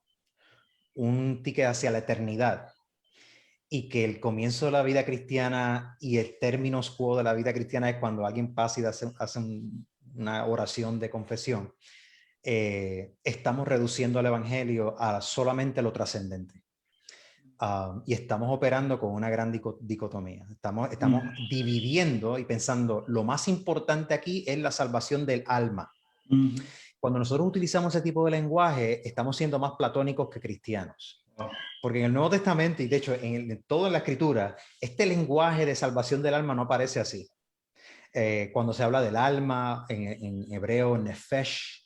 un ticket hacia la eternidad, y que el comienzo de la vida cristiana y el término quo de la vida cristiana es cuando alguien pasa y hace una oración de confesión, estamos reduciendo el Evangelio a solamente lo trascendente. Y estamos operando con una gran dicotomía. Estamos dividiendo y pensando, lo más importante aquí es la salvación del alma. Cuando nosotros utilizamos ese tipo de lenguaje, estamos siendo más platónicos que cristianos. Porque en el Nuevo Testamento, y de hecho en toda la Escritura, este lenguaje de salvación del alma no aparece así. Cuando se habla del alma, en hebreo, nefesh,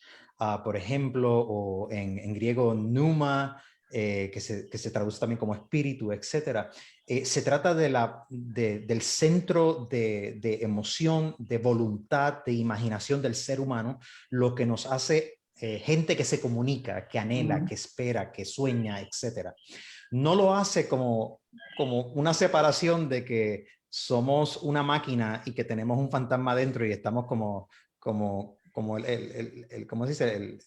por ejemplo, o en griego, pneuma, que se traduce también como espíritu, etc. Se trata del centro de emoción, de voluntad, de imaginación del ser humano, lo que nos hace gente que se comunica, que anhela, que espera, que sueña, etc. No lo hace como una separación de que somos una máquina y que tenemos un fantasma dentro y estamos como como ¿cómo se dice?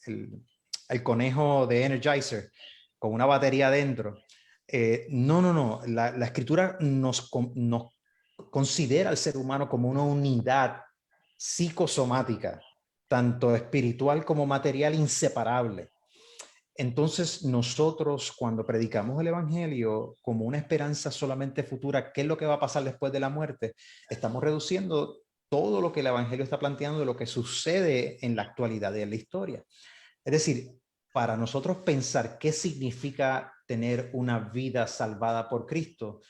El conejo de Energizer con una batería adentro. No. La escritura nos considera al ser humano como una unidad psicosomática, tanto espiritual como material, inseparable. Entonces nosotros, cuando predicamos el evangelio como una esperanza solamente futura, ¿qué es lo que va a pasar después de la muerte? Estamos reduciendo todo lo que el evangelio está planteando de lo que sucede en la actualidad de la historia. Es decir, para nosotros pensar qué significa tener una vida salvada por Cristo,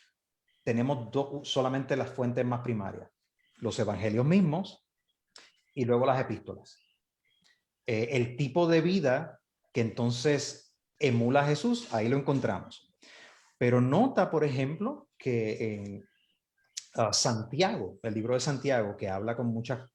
tenemos solamente las fuentes más primarias: los evangelios mismos y luego las epístolas. El tipo de vida que entonces emula a Jesús, ahí lo encontramos. Pero nota, por ejemplo, que en Santiago, el libro de Santiago, que habla con muchas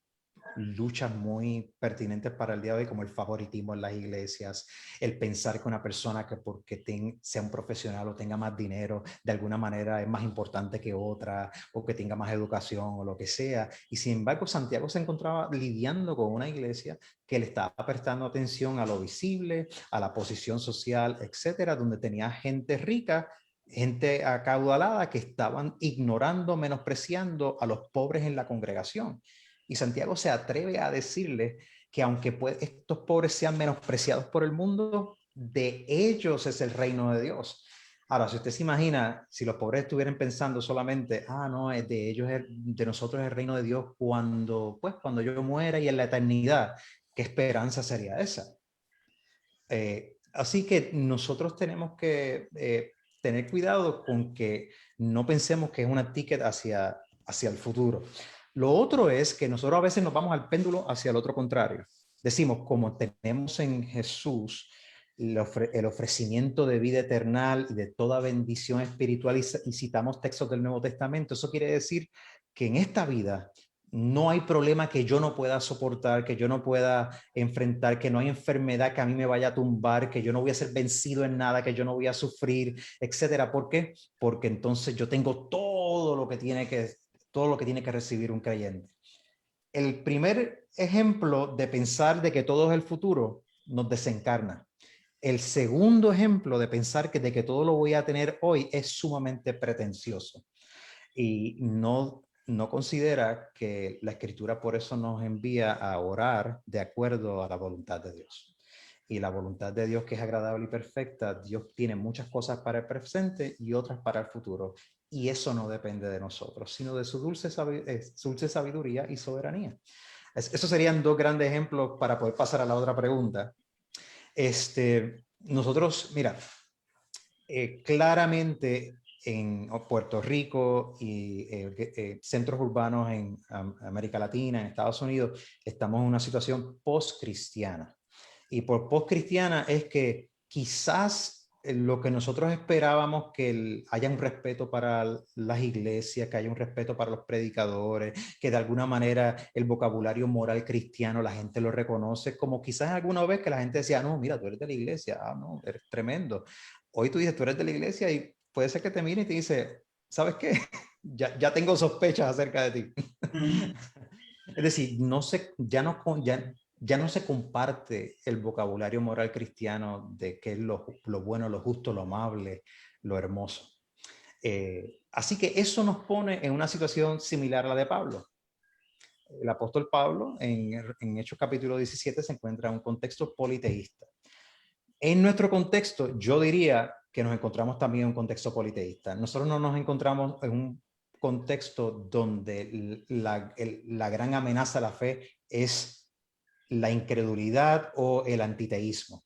luchas muy pertinentes para el día de hoy, como el favoritismo en las iglesias, el pensar que una persona que porque sea un profesional o tenga más dinero, de alguna manera es más importante que otra, o que tenga más educación o lo que sea. Y sin embargo, Santiago se encontraba lidiando con una iglesia que le estaba prestando atención a lo visible, a la posición social, etcétera, donde tenía gente rica, gente acaudalada, que estaban ignorando, menospreciando a los pobres en la congregación. Y Santiago se atreve a decirle que aunque estos pobres sean menospreciados por el mundo, de ellos es el reino de Dios. Ahora, si usted se imagina, si los pobres estuvieran pensando solamente, no, es de ellos, de nosotros es el reino de Dios cuando yo muera y en la eternidad, ¿qué esperanza sería esa? Así que nosotros tenemos que tener cuidado con que no pensemos que es una ticket hacia el futuro. Lo otro es que nosotros a veces nos vamos al péndulo hacia el otro contrario. Decimos, como tenemos en Jesús el ofrecimiento de vida eterna y de toda bendición espiritual, y citamos textos del Nuevo Testamento, eso quiere decir que en esta vida no hay problema que yo no pueda soportar, que yo no pueda enfrentar, que no hay enfermedad que a mí me vaya a tumbar, que yo no voy a ser vencido en nada, que yo no voy a sufrir, etcétera. ¿Por qué? Porque entonces yo tengo todo lo que tiene que recibir un creyente. El primer ejemplo de pensar de que todo es el futuro nos desencarna. El segundo ejemplo de pensar de que todo lo voy a tener hoy es sumamente pretencioso y no considera que la Escritura por eso nos envía a orar de acuerdo a la voluntad de Dios. Y la voluntad de Dios, que es agradable y perfecta, Dios tiene muchas cosas para el presente y otras para el futuro. Y eso no depende de nosotros, sino de su dulce sabiduría y soberanía. Esos serían dos grandes ejemplos para poder pasar a la otra pregunta. Nosotros, mira, claramente en Puerto Rico y centros urbanos en América Latina, en Estados Unidos, estamos en una situación post-cristiana. Y por post-cristiana es que quizás lo que nosotros esperábamos, que haya un respeto para las iglesias, que haya un respeto para los predicadores, que de alguna manera el vocabulario moral cristiano la gente lo reconoce, como quizás alguna vez que la gente decía, no, mira, tú eres de la iglesia, no, eres tremendo. Hoy tú dices, tú eres de la iglesia y puede ser que te mire y te dice, ¿sabes qué? ya tengo sospechas acerca de ti. Es decir, ya no se comparte el vocabulario moral cristiano de qué es lo bueno, lo justo, lo amable, lo hermoso. Así que eso nos pone en una situación similar a la de Pablo. El apóstol Pablo en Hechos capítulo 17 se encuentra en un contexto politeísta. En nuestro contexto, yo diría que nos encontramos también en un contexto politeísta. Nosotros no nos encontramos en un contexto donde la gran amenaza a la fe es la incredulidad o el antiteísmo.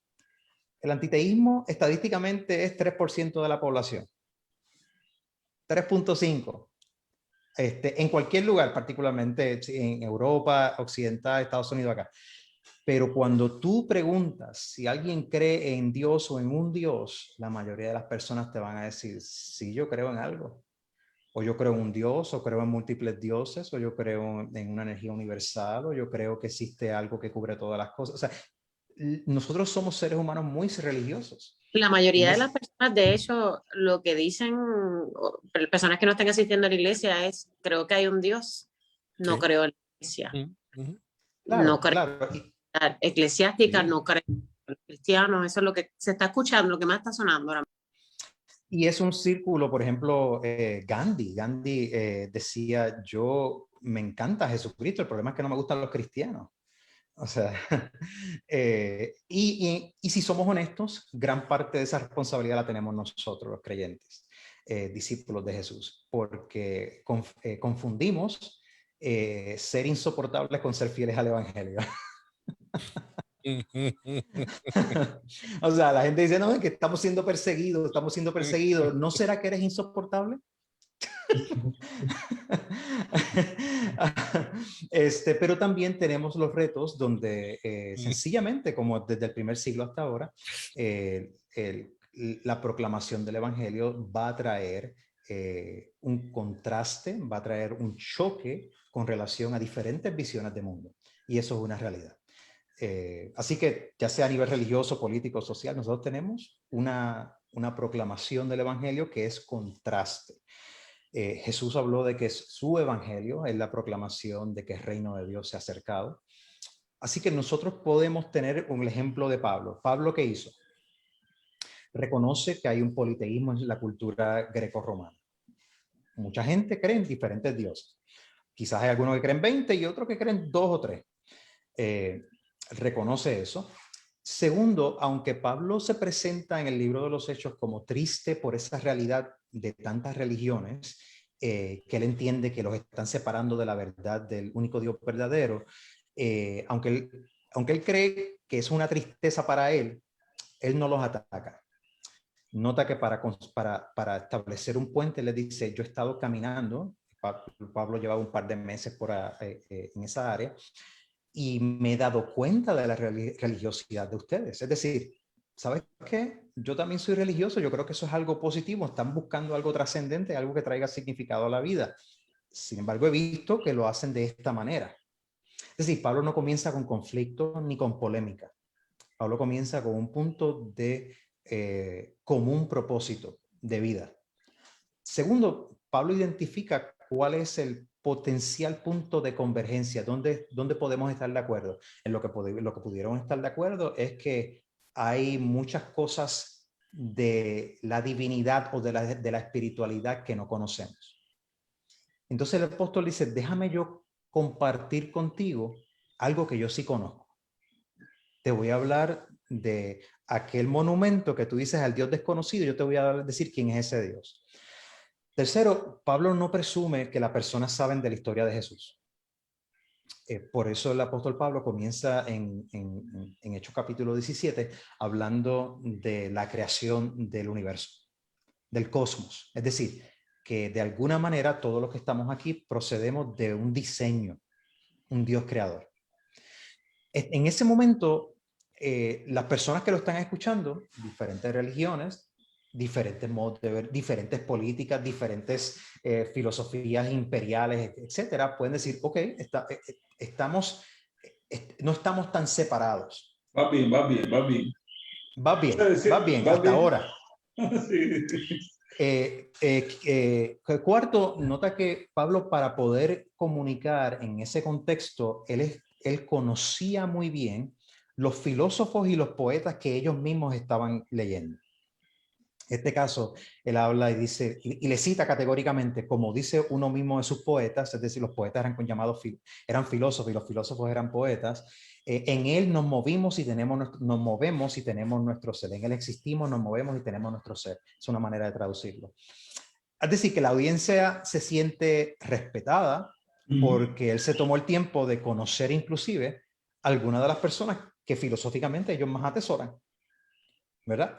El antiteísmo estadísticamente es 3% de la población. 3.5%. En cualquier lugar, particularmente en Europa occidental, Estados Unidos, acá. Pero cuando tú preguntas si alguien cree en Dios o en un Dios, la mayoría de las personas te van a decir, sí, yo creo en algo. O yo creo en un Dios, o creo en múltiples dioses, o yo creo en una energía universal, o yo creo que existe algo que cubre todas las cosas. O sea, nosotros somos seres humanos muy religiosos. La mayoría de las personas, de hecho, lo que dicen, personas que no están asistiendo a la iglesia es, creo que hay un Dios, no Sí. creo en la iglesia. Uh-huh. Claro, no creen, claro. eclesiásticas Sí. no creen, los cristianos, eso es lo que se está escuchando, lo que más está sonando ahora. Y es un círculo, por ejemplo, Gandhi decía, yo me encanta Jesucristo, el problema es que no me gustan los cristianos. O sea, y si somos honestos, gran parte de esa responsabilidad la tenemos nosotros, los creyentes, discípulos de Jesús, porque confundimos ser insoportables con ser fieles al Evangelio. O sea, la gente dice, no, es que estamos siendo perseguidos. ¿No será que eres insoportable? Pero también tenemos los retos donde sencillamente, como desde el primer siglo hasta ahora, la proclamación del Evangelio va a traer un contraste, va a traer un choque con relación a diferentes visiones de mundo. Y eso es una realidad. Así que ya sea a nivel religioso, político, social, nosotros tenemos una proclamación del Evangelio que es contraste. Jesús habló de que su evangelio es la proclamación de que el reino de Dios se ha acercado. Así que nosotros podemos tener un ejemplo de Pablo. ¿Pablo qué hizo? Reconoce que hay un politeísmo en la cultura greco-romana. Mucha gente cree en diferentes dioses. Quizás hay algunos que creen 20 y otros que creen 2 o 3. Reconoce eso. Segundo, aunque Pablo se presenta en el libro de los Hechos como triste por esa realidad de tantas religiones, que él entiende que los están separando de la verdad del único Dios verdadero, aunque él cree que es una tristeza para él no los ataca. Nota que para establecer un puente, le dice, yo he estado caminando, Pablo llevaba un par de meses en esa área, y me he dado cuenta de la religiosidad de ustedes. Es decir, ¿sabes qué? Yo también soy religioso, yo creo que eso es algo positivo, están buscando algo trascendente, algo que traiga significado a la vida. Sin embargo, he visto que lo hacen de esta manera. Es decir, Pablo no comienza con conflicto ni con polémica. Pablo comienza con un punto de común propósito de vida. Segundo, Pablo identifica cuál es el potencial punto de convergencia, dónde podemos estar de acuerdo. En lo que pudieron estar de acuerdo es que hay muchas cosas de la divinidad o de la espiritualidad que no conocemos. Entonces el apóstol dice, déjame yo compartir contigo algo que yo sí conozco. Te voy a hablar de aquel monumento que tú dices al Dios desconocido, yo te voy a decir quién es ese Dios. Tercero, Pablo no presume que las personas saben de la historia de Jesús. Por eso el apóstol Pablo comienza en Hechos capítulo 17 hablando de la creación del universo, del cosmos. Es decir, que de alguna manera todos los que estamos aquí procedemos de un diseño, un Dios creador. En ese momento, las personas que lo están escuchando, diferentes religiones, diferentes modos de ver, diferentes políticas, diferentes filosofías imperiales, etcétera, pueden decir, ok, no estamos tan separados. Va bien. Va bien, hasta ahora. Cuarto, nota que Pablo, para poder comunicar en ese contexto, él conocía muy bien los filósofos y los poetas que ellos mismos estaban leyendo. En este caso, él habla y dice, y le cita categóricamente, como dice uno mismo de sus poetas, es decir, los poetas eran filósofos y los filósofos eran poetas. En él nos movemos y tenemos nuestro ser. En él existimos, nos movemos y tenemos nuestro ser. Es una manera de traducirlo. Es decir, que la audiencia se siente respetada porque él se tomó el tiempo de conocer inclusive algunas de las personas que filosóficamente ellos más atesoran, ¿verdad?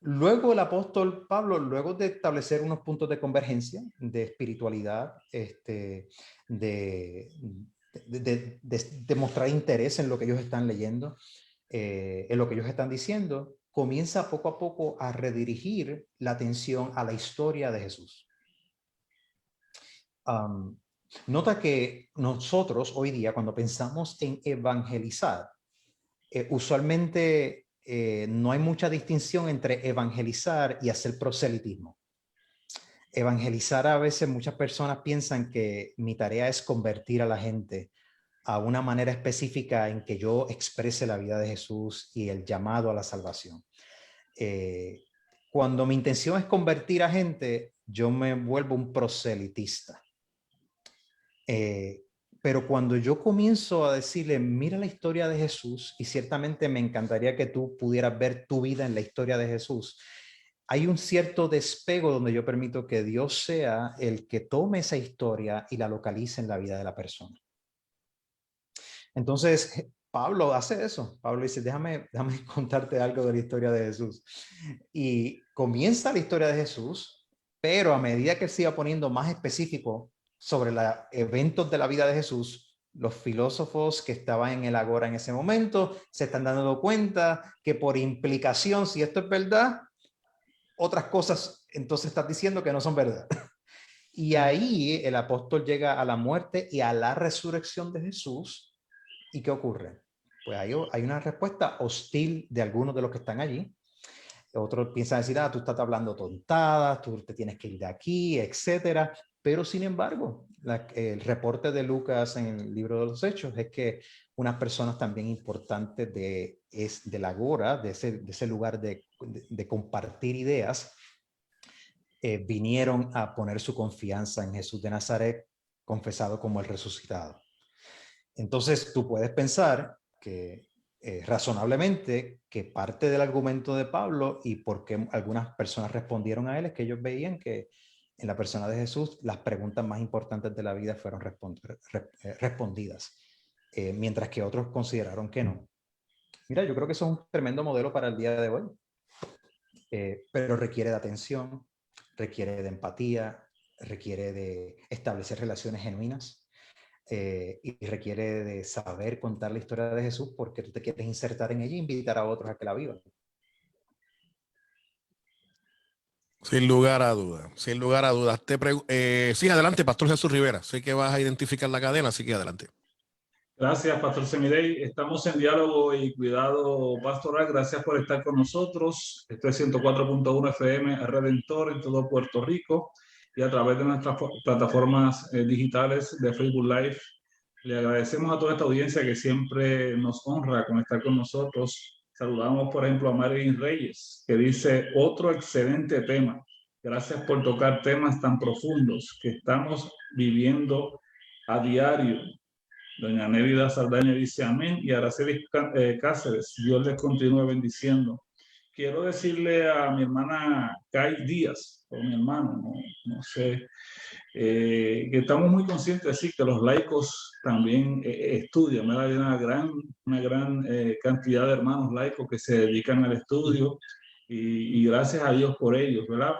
Luego el apóstol Pablo, luego de establecer unos puntos de convergencia, de espiritualidad, de mostrar interés en lo que ellos están leyendo, en lo que ellos están diciendo, comienza poco a poco a redirigir la atención a la historia de Jesús. Nota que nosotros hoy día, cuando pensamos en evangelizar, usualmente no hay mucha distinción entre evangelizar y hacer proselitismo. Evangelizar, a veces muchas personas piensan que mi tarea es convertir a la gente a una manera específica en que yo exprese la vida de Jesús y el llamado a la salvación. Cuando mi intención es convertir a gente, yo me vuelvo un proselitista. Pero cuando yo comienzo a decirle, mira la historia de Jesús, y ciertamente me encantaría que tú pudieras ver tu vida en la historia de Jesús, hay un cierto despego donde yo permito que Dios sea el que tome esa historia y la localice en la vida de la persona. Entonces, Pablo hace eso. Pablo dice, déjame contarte algo de la historia de Jesús. Y comienza la historia de Jesús, pero a medida que él siga poniendo más específico sobre los eventos de la vida de Jesús, los filósofos que estaban en el agora en ese momento se están dando cuenta que por implicación, si esto es verdad, otras cosas entonces estás diciendo que no son verdad. Y ahí el apóstol llega a la muerte y a la resurrección de Jesús. ¿Y qué ocurre? Pues hay una respuesta hostil de algunos de los que están allí. Otros piensan decir, tú estás hablando tontadas, tú te tienes que ir de aquí, etcétera. Pero sin embargo, el reporte de Lucas en el libro de los Hechos es que unas personas también importantes del agora, de ese lugar de compartir ideas, vinieron a poner su confianza en Jesús de Nazaret, confesado como el resucitado. Entonces tú puedes pensar que razonablemente que parte del argumento de Pablo y por qué algunas personas respondieron a él es que ellos veían que en la persona de Jesús las preguntas más importantes de la vida fueron respondidas, mientras que otros consideraron que no. Mira, yo creo que eso es un tremendo modelo para el día de hoy, pero requiere de atención, requiere de empatía, requiere de establecer relaciones genuinas. Y requiere de saber contar la historia de Jesús porque tú te quieres insertar en ella e invitar a otros a que la vivan. Sin lugar a dudas, sin lugar a dudas. Sí, adelante, Pastor Jesús Rivera. Sé que vas a identificar la cadena, así que adelante. Gracias, Pastor Semidey. Estamos en diálogo y cuidado pastoral. Gracias por estar con nosotros. Esto es 104.1 FM Redentor en todo Puerto Rico y a través de nuestras plataformas digitales de Facebook Live. Le agradecemos a toda esta audiencia que siempre nos honra con estar con nosotros. Saludamos, por ejemplo, a Marilyn Reyes, que dice, otro excelente tema. Gracias por tocar temas tan profundos que estamos viviendo a diario. Doña Nérida Saldaña dice amén, y Araceli Cáceres, Dios les continúe bendiciendo. Quiero decirle a mi hermana Kai Díaz, o mi hermano, no sé, que estamos muy conscientes de decir que los laicos también estudian, ¿verdad? Hay una gran cantidad de hermanos laicos que se dedican al estudio y gracias a Dios por ellos, ¿verdad?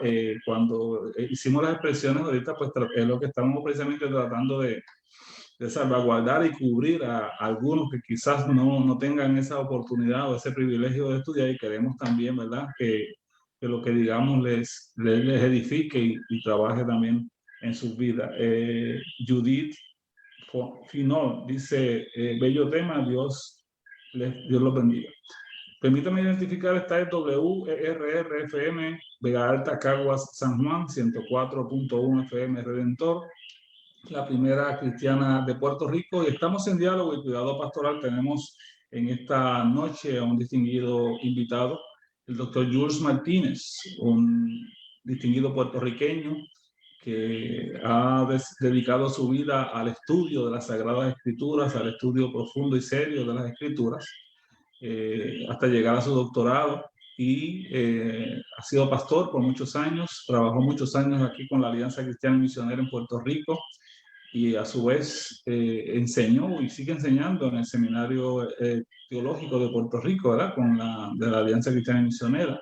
Cuando hicimos las expresiones ahorita, pues es lo que estamos precisamente tratando de salvaguardar y cubrir a algunos que quizás no tengan esa oportunidad o ese privilegio de estudiar, y queremos también, ¿verdad?, que lo que digamos les edifique y trabaje también en sus vidas. Judith Finol dice, bello tema, Dios los bendiga. Permítame identificar, esta es WERR-FM, Vega Alta, Caguas, San Juan, 104.1 FM Redentor, la primera cristiana de Puerto Rico, y estamos en diálogo y cuidado pastoral. Tenemos en esta noche a un distinguido invitado, el doctor Jules Martínez, un distinguido puertorriqueño que ha dedicado su vida al estudio de las Sagradas Escrituras, al estudio profundo y serio de las Escrituras, hasta llegar a su doctorado, y ha sido pastor por muchos años, trabajó muchos años aquí con la Alianza Cristiana y Misionera en Puerto Rico, y a su vez enseñó y sigue enseñando en el Seminario Teológico de Puerto Rico, ¿verdad?, de la Alianza Cristiana y Misionera,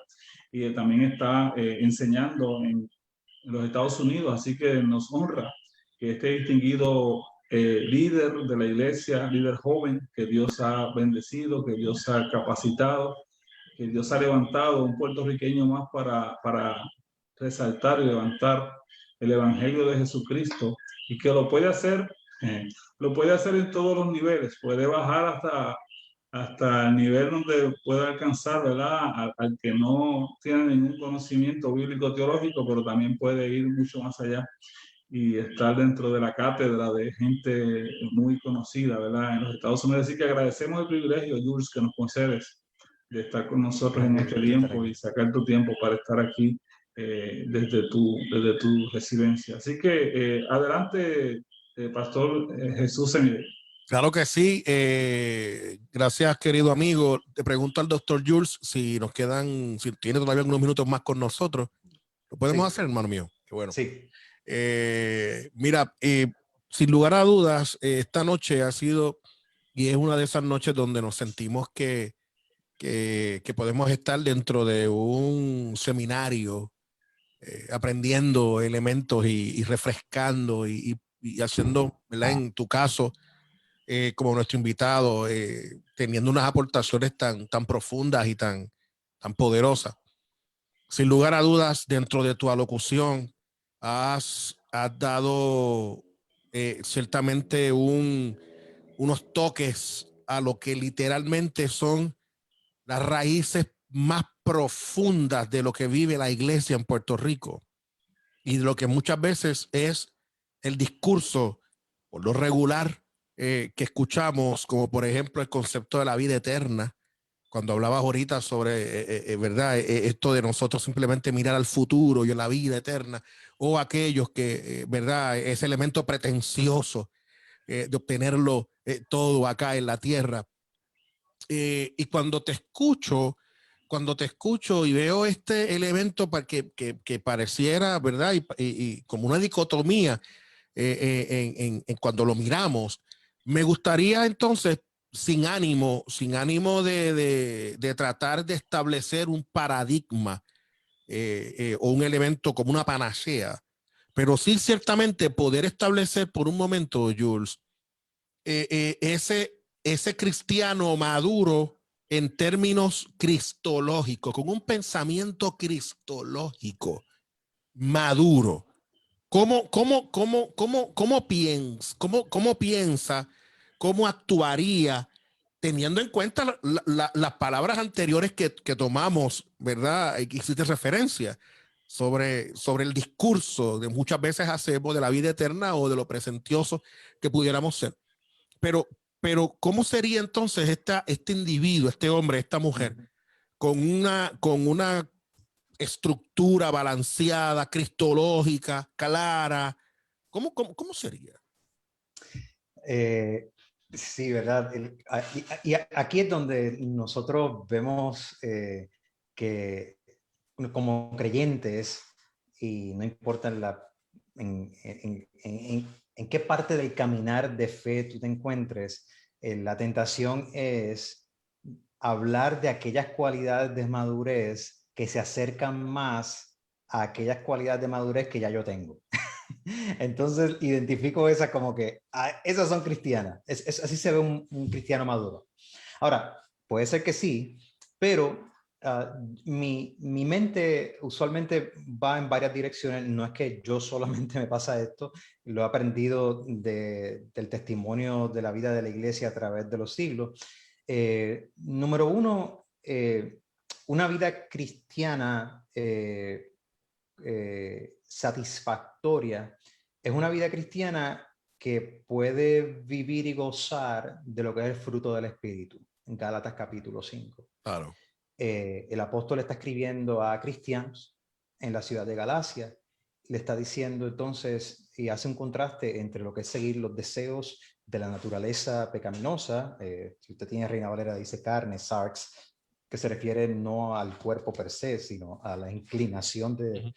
y también está enseñando en los Estados Unidos, así que nos honra que este distinguido líder de la iglesia, líder joven, que Dios ha bendecido, que Dios ha capacitado, que Dios ha levantado un puertorriqueño más para resaltar y levantar el Evangelio de Jesucristo, y que lo puede hacer en todos los niveles, puede bajar hasta el nivel donde pueda alcanzar, ¿verdad?, al que no tiene ningún conocimiento bíblico teológico, pero también puede ir mucho más allá. y estar dentro de la cátedra de gente muy conocida, ¿verdad? En los Estados Unidos. Así que agradecemos el privilegio, Jules, que nos concedes de estar con nosotros en este tiempo y sacar tu tiempo para estar aquí desde tu residencia. Así que adelante, Pastor Jesús Semide. Claro que sí. Gracias, querido amigo. Te pregunto al doctor Jules si nos quedan, si tiene todavía algunos minutos más con nosotros. ¿Lo podemos hacer, hermano mío? Qué bueno. Sí. Mira, sin lugar a dudas, esta noche ha sido y es una de esas noches donde nos sentimos que podemos estar dentro de un seminario aprendiendo elementos y refrescando y haciendo, ¿verdad? En tu caso, como nuestro invitado, teniendo unas aportaciones tan profundas y tan poderosas. Sin lugar a dudas, dentro de tu alocución, has dado ciertamente unos toques a lo que literalmente son las raíces más profundas de lo que vive la iglesia en Puerto Rico y de lo que muchas veces es el discurso, por lo regular, que escuchamos, como por ejemplo el concepto de la vida eterna, cuando hablabas ahorita sobre, ¿verdad? Esto de nosotros simplemente mirar al futuro y la vida eterna, o aquellos que, ¿verdad? Ese elemento pretencioso de obtenerlo todo acá en la tierra. Y cuando te escucho y veo este elemento para que pareciera, ¿verdad? Y como una dicotomía en cuando lo miramos, me gustaría entonces, sin ánimo de tratar de establecer un paradigma o un elemento como una panacea, pero sí ciertamente poder establecer por un momento, Jules, ese cristiano maduro en términos cristológicos, con un pensamiento cristológico maduro. ¿Cómo piensa, cómo actuaría teniendo en cuenta las palabras anteriores que tomamos, ¿verdad? Y que hiciste referencia sobre el discurso de muchas veces hacemos de la vida eterna o de lo presentioso que pudiéramos ser? Pero ¿cómo sería entonces este individuo, este hombre, esta mujer, con una estructura balanceada, cristológica, clara? ¿Cómo sería? Sí, ¿verdad? Y aquí es donde nosotros vemos que como creyentes, y no importa en qué parte del caminar de fe tú te encuentres, la tentación es hablar de aquellas cualidades de madurez que se acercan más a aquellas cualidades de madurez que ya yo tengo. Entonces identifico esas como que esas son cristianas. Así se ve un cristiano maduro. Ahora, puede ser que sí, pero mi mente usualmente va en varias direcciones. No es que yo solamente me pasa esto, lo he aprendido del testimonio de la vida de la iglesia a través de los siglos. Número uno, una vida cristiana satisfactoria es una vida cristiana que puede vivir y gozar de lo que es el fruto del Espíritu, en Gálatas capítulo 5. Claro. El apóstol está escribiendo a cristianos en la ciudad de Galacia, le está diciendo entonces, y hace un contraste entre lo que es seguir los deseos de la naturaleza pecaminosa, si usted tiene Reina Valera dice carne, sarx, que se refiere no al cuerpo per se, sino a la inclinación de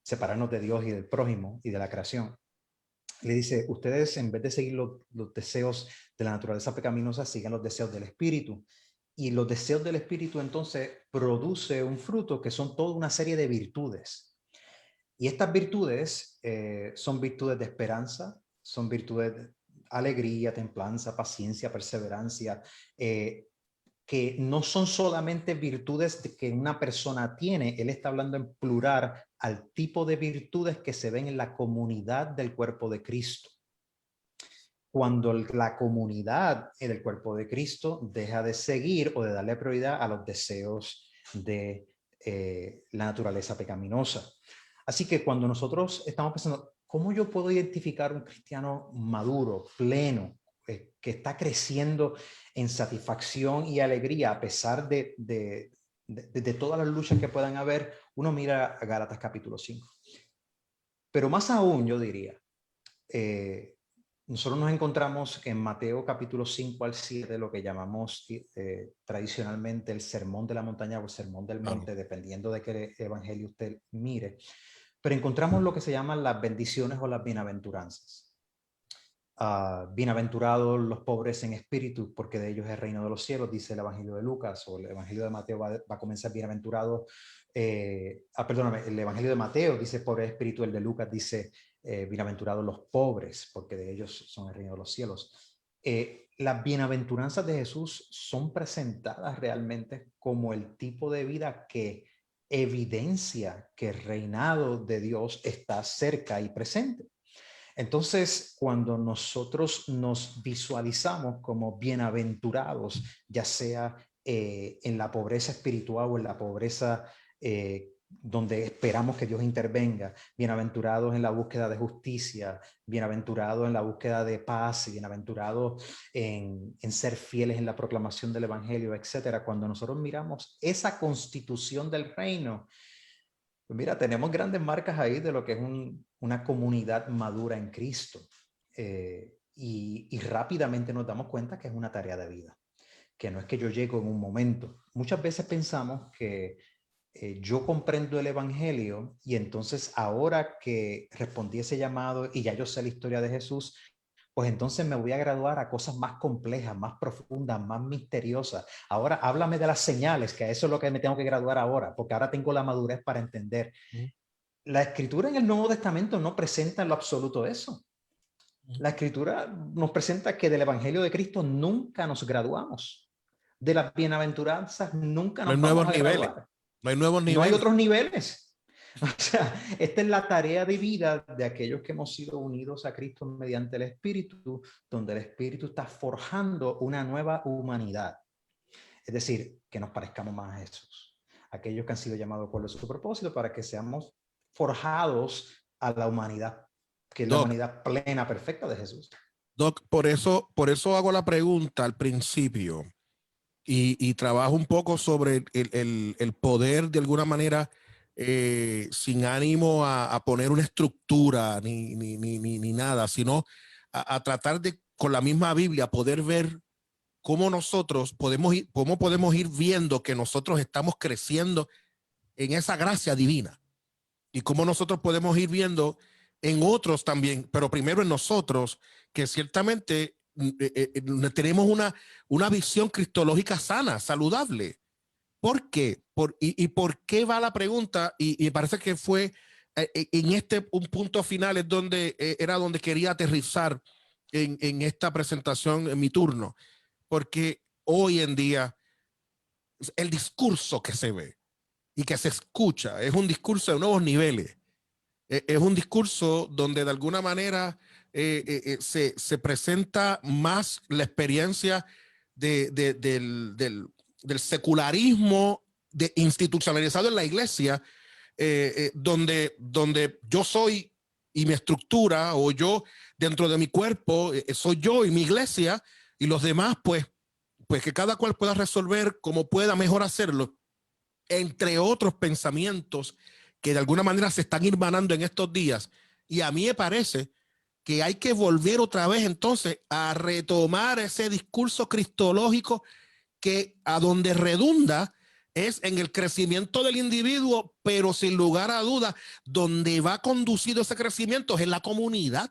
separarnos de Dios y del prójimo y de la creación. Le dice, ustedes en vez de seguir los deseos de la naturaleza pecaminosa, sigan los deseos del Espíritu. Y los deseos del Espíritu entonces produce un fruto que son toda una serie de virtudes. Y estas virtudes son virtudes de esperanza, son virtudes de alegría, templanza, paciencia, perseverancia, que no son solamente virtudes que una persona tiene. Él está hablando en plural al tipo de virtudes que se ven en la comunidad del cuerpo de Cristo. Cuando la comunidad del cuerpo de Cristo deja de seguir o de darle prioridad a los deseos de la naturaleza pecaminosa. Así que cuando nosotros estamos pensando ¿cómo yo puedo identificar un cristiano maduro, pleno, que está creciendo en satisfacción y alegría a pesar de todas las luchas que puedan haber? Uno mira a Gálatas capítulo 5. Pero más aún, yo diría, nosotros nos encontramos en Mateo capítulo 5 al 7, lo que llamamos tradicionalmente el sermón de la montaña o el sermón del monte, dependiendo de qué evangelio usted mire. Pero encontramos lo que se llaman las bendiciones o las bienaventuranzas. Bienaventurados los pobres en espíritu, porque de ellos es el reino de los cielos, dice el evangelio de Lucas, o el evangelio de Mateo va a comenzar bienaventurado. Perdóname, el evangelio de Mateo dice pobre espíritu, el de Lucas dice bienaventurados los pobres, porque de ellos son el reino de los cielos. Las bienaventuranzas de Jesús son presentadas realmente como el tipo de vida que evidencia que el reinado de Dios está cerca y presente. Entonces, cuando nosotros nos visualizamos como bienaventurados, ya sea en la pobreza espiritual o en la pobreza donde esperamos que Dios intervenga, bienaventurados en la búsqueda de justicia, bienaventurados en la búsqueda de paz, bienaventurados en ser fieles en la proclamación del evangelio, etcétera. Cuando nosotros miramos esa constitución del reino, pues mira, tenemos grandes marcas ahí de lo que es una comunidad madura en Cristo. Y rápidamente nos damos cuenta que es una tarea de vida, que no es que yo llego en un momento. Muchas veces pensamos que yo comprendo el evangelio y entonces ahora que respondí ese llamado y ya yo sé la historia de Jesús, pues entonces me voy a graduar a cosas más complejas, más profundas, más misteriosas. Ahora háblame de las señales, que a eso es lo que me tengo que graduar ahora, porque ahora tengo la madurez para entender. La escritura en el Nuevo Testamento no presenta en lo absoluto eso. La escritura nos presenta que del evangelio de Cristo nunca nos graduamos. De las bienaventuranzas nunca nos vamos a graduar. No hay nuevos niveles. No hay otros niveles. O sea, esta es la tarea de vida de aquellos que hemos sido unidos a Cristo mediante el Espíritu, donde el Espíritu está forjando una nueva humanidad. Es decir, que nos parezcamos más a Jesús. Aquellos que han sido llamados por su propósito para que seamos forjados a la humanidad, que es la humanidad plena, perfecta de Jesús. Doc, por eso hago la pregunta al principio y trabajo un poco sobre el poder de alguna manera sin ánimo a poner una estructura ni nada, sino a tratar de, con la misma Biblia, poder ver cómo cómo podemos ir viendo que nosotros estamos creciendo en esa gracia divina y cómo nosotros podemos ir viendo en otros también, pero primero en nosotros, que ciertamente tenemos una visión cristológica sana, saludable. ¿Por qué? ¿Y por qué va la pregunta? Y parece que fue en un punto final es donde era donde quería aterrizar en esta presentación, en mi turno, porque hoy en día el discurso que se ve y que se escucha es un discurso de nuevos niveles. Es un discurso donde de alguna manera se presenta más la experiencia del secularismo institucionalizado en la iglesia, donde yo soy y mi estructura, o yo dentro de mi cuerpo, soy yo y mi iglesia, y los demás, pues que cada cual pueda resolver como pueda mejor hacerlo, entre otros pensamientos que de alguna manera se están hermanando en estos días. Y a mí me parece que hay que volver otra vez entonces a retomar ese discurso cristológico que a donde redunda es en el crecimiento del individuo, pero sin lugar a duda, donde va conducido ese crecimiento es en la comunidad.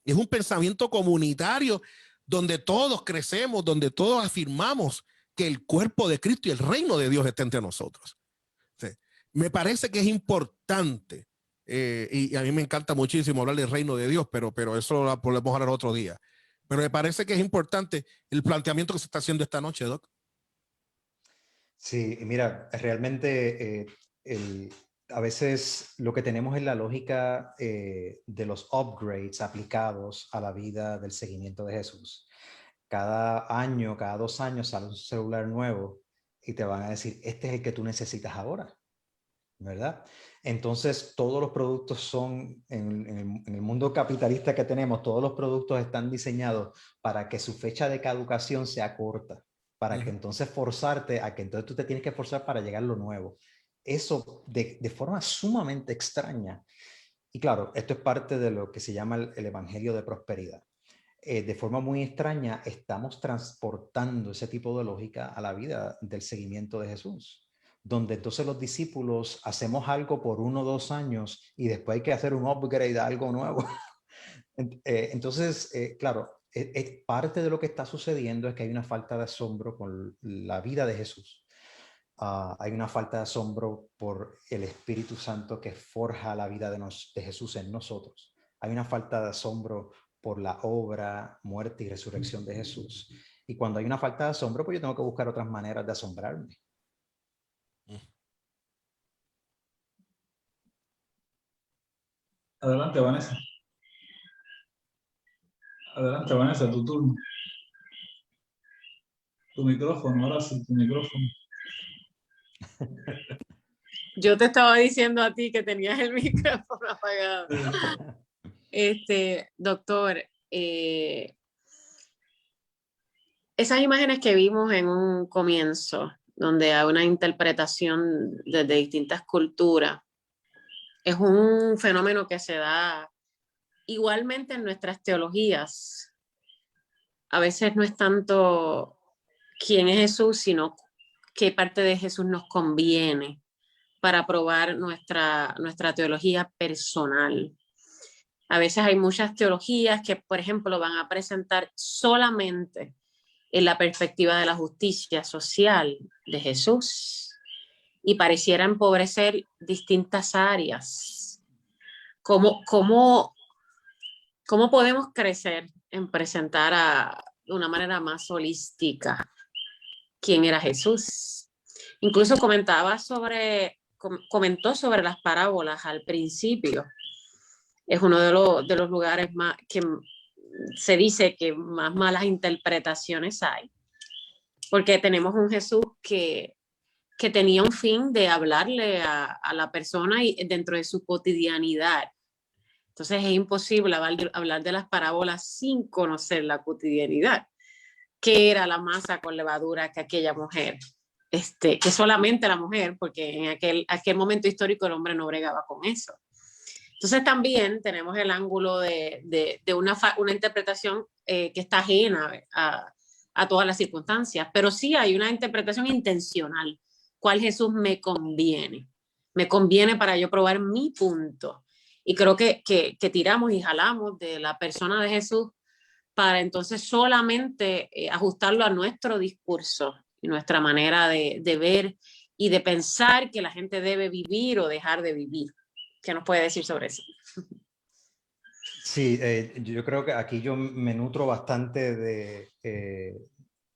Es un pensamiento comunitario donde todos crecemos, donde todos afirmamos que el cuerpo de Cristo y el reino de Dios está entre nosotros. Sí. Me parece que es importante, y a mí me encanta muchísimo hablar del reino de Dios, pero eso lo podemos hablar otro día. Pero me parece que es importante el planteamiento que se está haciendo esta noche, Doc. Sí, mira, realmente a veces lo que tenemos es la lógica de los upgrades aplicados a la vida del seguimiento de Jesús. Cada año, cada 2 años sale un celular nuevo y te van a decir, este es el que tú necesitas ahora. ¿verdad? Entonces, todos los productos son, en el mundo capitalista que tenemos, todos los productos están diseñados para que su fecha de caducación sea corta, para que entonces forzarte a que entonces tú te tienes que forzar para llegar a lo nuevo. Eso de forma sumamente extraña. Y claro, esto es parte de lo que se llama el evangelio de prosperidad. De forma muy extraña, estamos transportando ese tipo de lógica a la vida del seguimiento de Jesús, donde entonces los discípulos hacemos algo por 1 o 2 años y después hay que hacer un upgrade a algo nuevo. Entonces, claro, parte de lo que está sucediendo es que hay una falta de asombro con la vida de Jesús. Hay una falta de asombro por el Espíritu Santo que forja la vida de Jesús en nosotros. Hay una falta de asombro por la obra, muerte y resurrección de Jesús. Y cuando hay una falta de asombro, pues yo tengo que buscar otras maneras de asombrarme. Adelante, Vanessa. Adelante, Vanessa, tu turno. Tu micrófono, ahora sí, tu micrófono. Yo te estaba diciendo a ti que tenías el micrófono apagado. Doctor, esas imágenes que vimos en un comienzo, donde hay una interpretación desde distintas culturas, es un fenómeno que se da igualmente en nuestras teologías. A veces no es tanto quién es Jesús, sino qué parte de Jesús nos conviene para probar nuestra teología personal. A veces hay muchas teologías que, por ejemplo, van a presentar solamente en la perspectiva de la justicia social de Jesús y pareciera empobrecer distintas áreas. ¿Cómo podemos crecer en presentar de una manera más holística quién era Jesús? Incluso comentó sobre las parábolas al principio. Es uno de los lugares más que se dice que más malas interpretaciones hay, porque tenemos un Jesús que tenía un fin de hablarle a la persona y dentro de su cotidianidad. Entonces es imposible hablar de las parábolas sin conocer la cotidianidad. ¿Qué era la masa con levadura que aquella mujer? Que solamente la mujer, porque en aquel momento histórico el hombre no bregaba con eso. Entonces también tenemos el ángulo de una interpretación que está ajena a todas las circunstancias, pero sí hay una interpretación intencional. ¿Cuál Jesús me conviene? Me conviene para yo probar mi punto. Y creo que tiramos y jalamos de la persona de Jesús para entonces solamente ajustarlo a nuestro discurso y nuestra manera de ver y de pensar que la gente debe vivir o dejar de vivir. ¿Qué nos puede decir sobre eso? Sí, yo creo que aquí yo me nutro bastante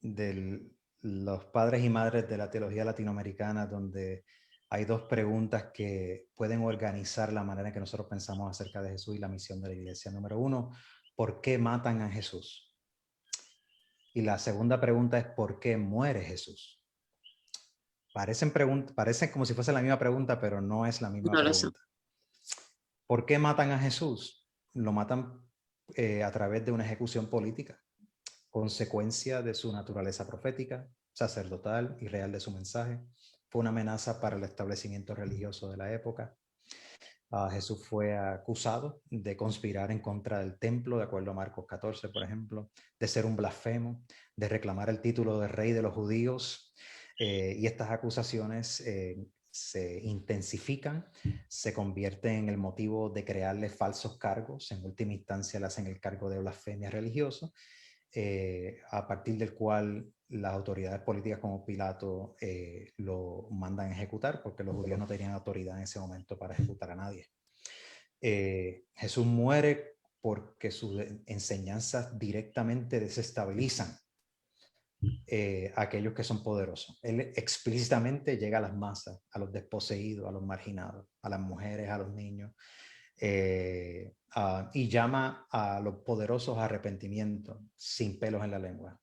de los padres y madres de la teología latinoamericana, donde hay 2 preguntas que pueden organizar la manera en que nosotros pensamos acerca de Jesús y la misión de la iglesia. Número 1, ¿por qué matan a Jesús? Y la segunda pregunta es ¿por qué muere Jesús? Parecen como si fuese la misma pregunta, pero no es la misma pregunta. ¿Por qué matan a Jesús? Lo matan a través de una ejecución política, consecuencia de su naturaleza profética, sacerdotal y real de su mensaje. Fue una amenaza para el establecimiento religioso de la época. Jesús fue acusado de conspirar en contra del templo, de acuerdo a Marcos 14, por ejemplo, de ser un blasfemo, de reclamar el título de rey de los judíos. Y estas acusaciones se intensifican, se convierten en el motivo de crearle falsos cargos. En última instancia le hacen el cargo de blasfemia religiosa, a partir del cual las autoridades políticas como Pilato lo mandan a ejecutar, porque los judíos no tenían autoridad en ese momento para ejecutar a nadie. Jesús muere porque sus enseñanzas directamente desestabilizan a aquellos que son poderosos. Él explícitamente llega a las masas, a los desposeídos, a los marginados, a las mujeres, a los niños, y llama a los poderosos a arrepentimiento sin pelos en la lengua.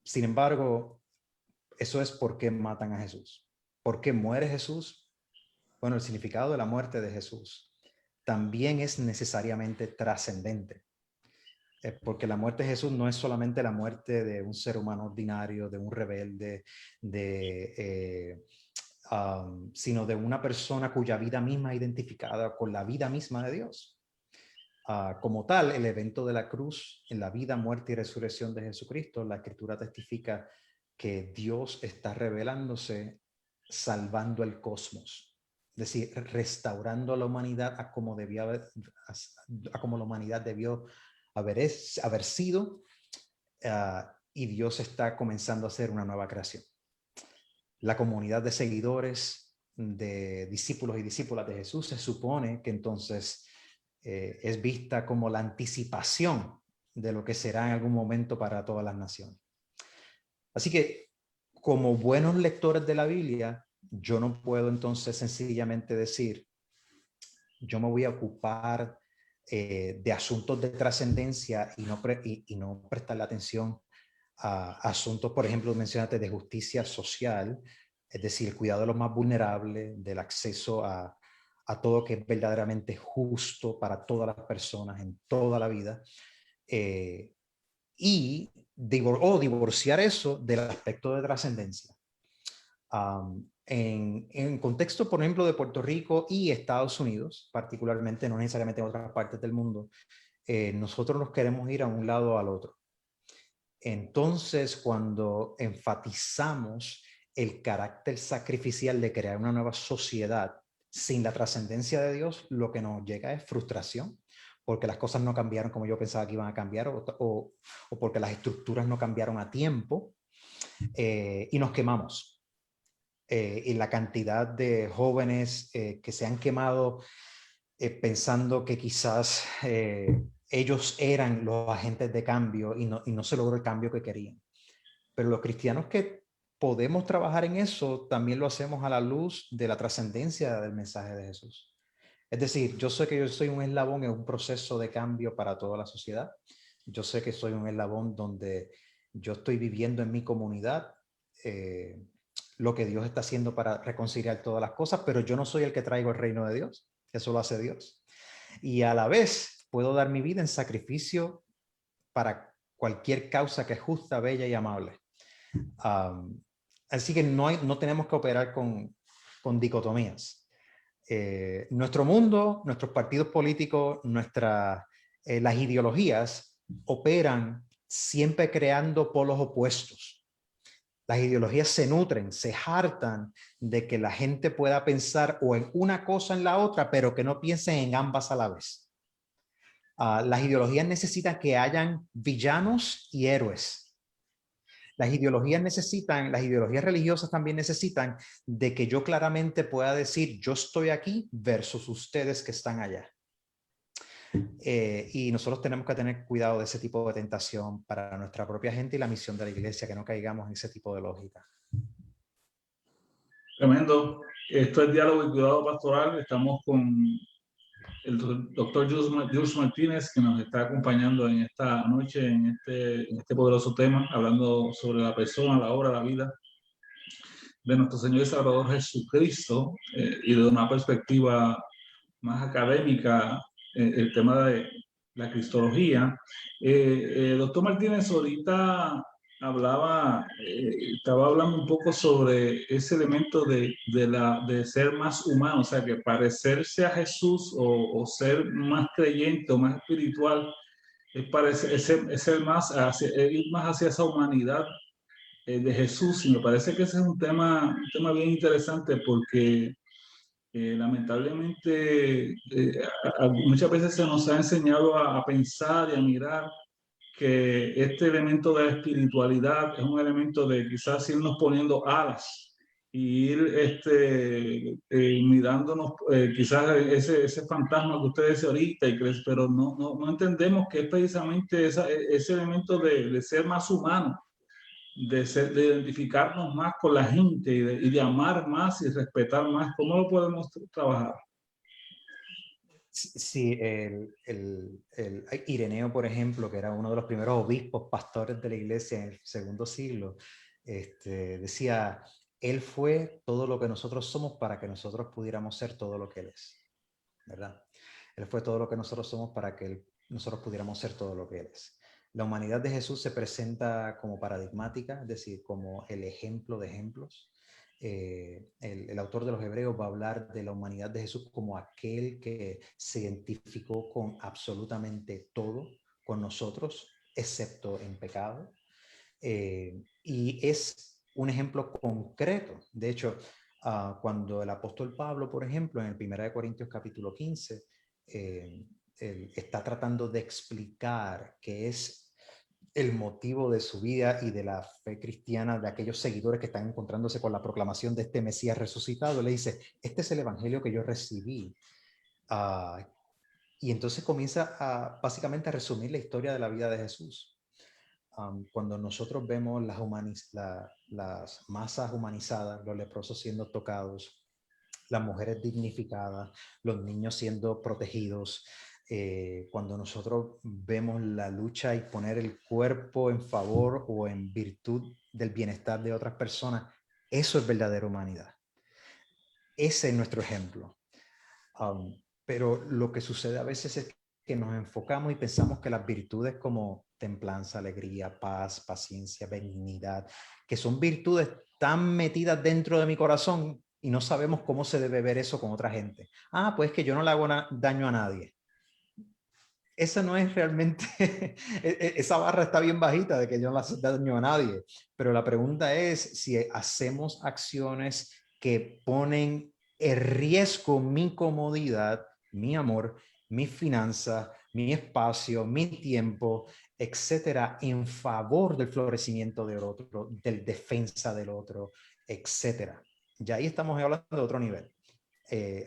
Sin embargo, eso es por qué matan a Jesús. ¿Por qué muere Jesús? Bueno, el significado de la muerte de Jesús también es necesariamente trascendente. Porque la muerte de Jesús no es solamente la muerte de un ser humano ordinario, de un rebelde, sino de una persona cuya vida misma es identificada con la vida misma de Dios. Como tal, el evento de la cruz, en la vida, muerte y resurrección de Jesucristo, la Escritura testifica que Dios está revelándose, salvando el cosmos. Es decir, restaurando a la humanidad a como la humanidad debió haber sido, y Dios está comenzando a hacer una nueva creación. La comunidad de seguidores, de discípulos y discípulas de Jesús, se supone que entonces es vista como la anticipación de lo que será en algún momento para todas las naciones. Así que, como buenos lectores de la Biblia, yo no puedo entonces sencillamente decir, yo me voy a ocupar de asuntos de trascendencia y no prestarle atención a asuntos, por ejemplo, mencionaste de justicia social, es decir, el cuidado de los más vulnerables, del acceso a todo que es verdaderamente justo para todas las personas en toda la vida, y divorciar eso del aspecto de trascendencia. En contexto, por ejemplo, de Puerto Rico y Estados Unidos, particularmente, no necesariamente en otras partes del mundo, nosotros nos queremos ir a un lado o al otro. Entonces, cuando enfatizamos el carácter sacrificial de crear una nueva sociedad sin la trascendencia de Dios, lo que nos llega es frustración, porque las cosas no cambiaron como yo pensaba que iban a cambiar, o porque las estructuras no cambiaron a tiempo, y nos quemamos. Y la cantidad de jóvenes que se han quemado pensando que quizás ellos eran los agentes de cambio y no se logró el cambio que querían. Pero los cristianos que podemos trabajar en eso, también lo hacemos a la luz de la trascendencia del mensaje de Jesús. Es decir, yo sé que yo soy un eslabón en un proceso de cambio para toda la sociedad. Yo sé que soy un eslabón donde yo estoy viviendo en mi comunidad lo que Dios está haciendo para reconciliar todas las cosas, pero yo no soy el que traigo el reino de Dios. Eso lo hace Dios. Y a la vez puedo dar mi vida en sacrificio para cualquier causa que es justa, bella y amable. Así que no tenemos que operar con dicotomías. Nuestro mundo, nuestros partidos políticos, las ideologías operan siempre creando polos opuestos. Las ideologías se nutren, se hartan de que la gente pueda pensar o en una cosa o en la otra, pero que no piensen en ambas a la vez. Las ideologías necesitan que hayan villanos y héroes. Las ideologías religiosas también necesitan de que yo claramente pueda decir, yo estoy aquí versus ustedes que están allá. Y nosotros tenemos que tener cuidado de ese tipo de tentación para nuestra propia gente y la misión de la iglesia, que no caigamos en ese tipo de lógica. Tremendo. Esto es Diálogo y Cuidado Pastoral. Estamos con el doctor Jules Martínez, que nos está acompañando en esta noche, en este poderoso tema, hablando sobre la persona, la obra, la vida de nuestro Señor y Salvador Jesucristo, y de una perspectiva más académica, el tema de la cristología. Doctor Martínez, ahorita estaba hablando un poco sobre ese elemento de ser más humano, o sea, que parecerse a Jesús o ser más creyente o más espiritual es ser ir más hacia esa humanidad de Jesús. Y me parece que ese es un tema bien interesante porque lamentablemente muchas veces se nos ha enseñado a pensar y a mirar que este elemento de la espiritualidad es un elemento de quizás irnos poniendo alas y ir mirándonos quizás ese fantasma que usted dice ahorita, pero no entendemos que es precisamente ese elemento de ser más humano, de identificarnos más con la gente y de amar más y respetar más. ¿Cómo lo podemos trabajar? Sí, el Ireneo, por ejemplo, que era uno de los primeros obispos pastores de la iglesia en el segundo siglo, decía, Él fue todo lo que nosotros somos para que nosotros pudiéramos ser todo lo que Él es, ¿verdad? Él fue todo lo que nosotros somos para que nosotros pudiéramos ser todo lo que Él es. La humanidad de Jesús se presenta como paradigmática, es decir, como el ejemplo de ejemplos. El autor de los Hebreos va a hablar de la humanidad de Jesús como aquel que se identificó con absolutamente todo, con nosotros, excepto en pecado. Y es un ejemplo concreto. De hecho, cuando el apóstol Pablo, por ejemplo, en el 1 Corintios capítulo 15, él está tratando de explicar qué es el motivo de su vida y de la fe cristiana de aquellos seguidores que están encontrándose con la proclamación de este Mesías resucitado, le dice, este es el evangelio que yo recibí. Y entonces comienza básicamente a resumir la historia de la vida de Jesús. Cuando nosotros vemos las masas humanizadas, los leprosos siendo tocados, las mujeres dignificadas, los niños siendo protegidos, cuando nosotros vemos la lucha y poner el cuerpo en favor o en virtud del bienestar de otras personas, eso es verdadera humanidad. Ese es nuestro ejemplo. Pero lo que sucede a veces es que nos enfocamos y pensamos que las virtudes como templanza, alegría, paz, paciencia, benignidad, que son virtudes tan metidas dentro de mi corazón y no sabemos cómo se debe ver eso con otra gente. Pues que yo no le hago daño a nadie. Esa no es realmente, esa barra está bien bajita de que yo no le hago daño a nadie, pero la pregunta es si hacemos acciones que ponen en riesgo mi comodidad, mi amor, mi finanza, mi espacio, mi tiempo, etcétera, en favor del florecimiento del otro, del defensa del otro, etcétera. Ya ahí estamos hablando de otro nivel.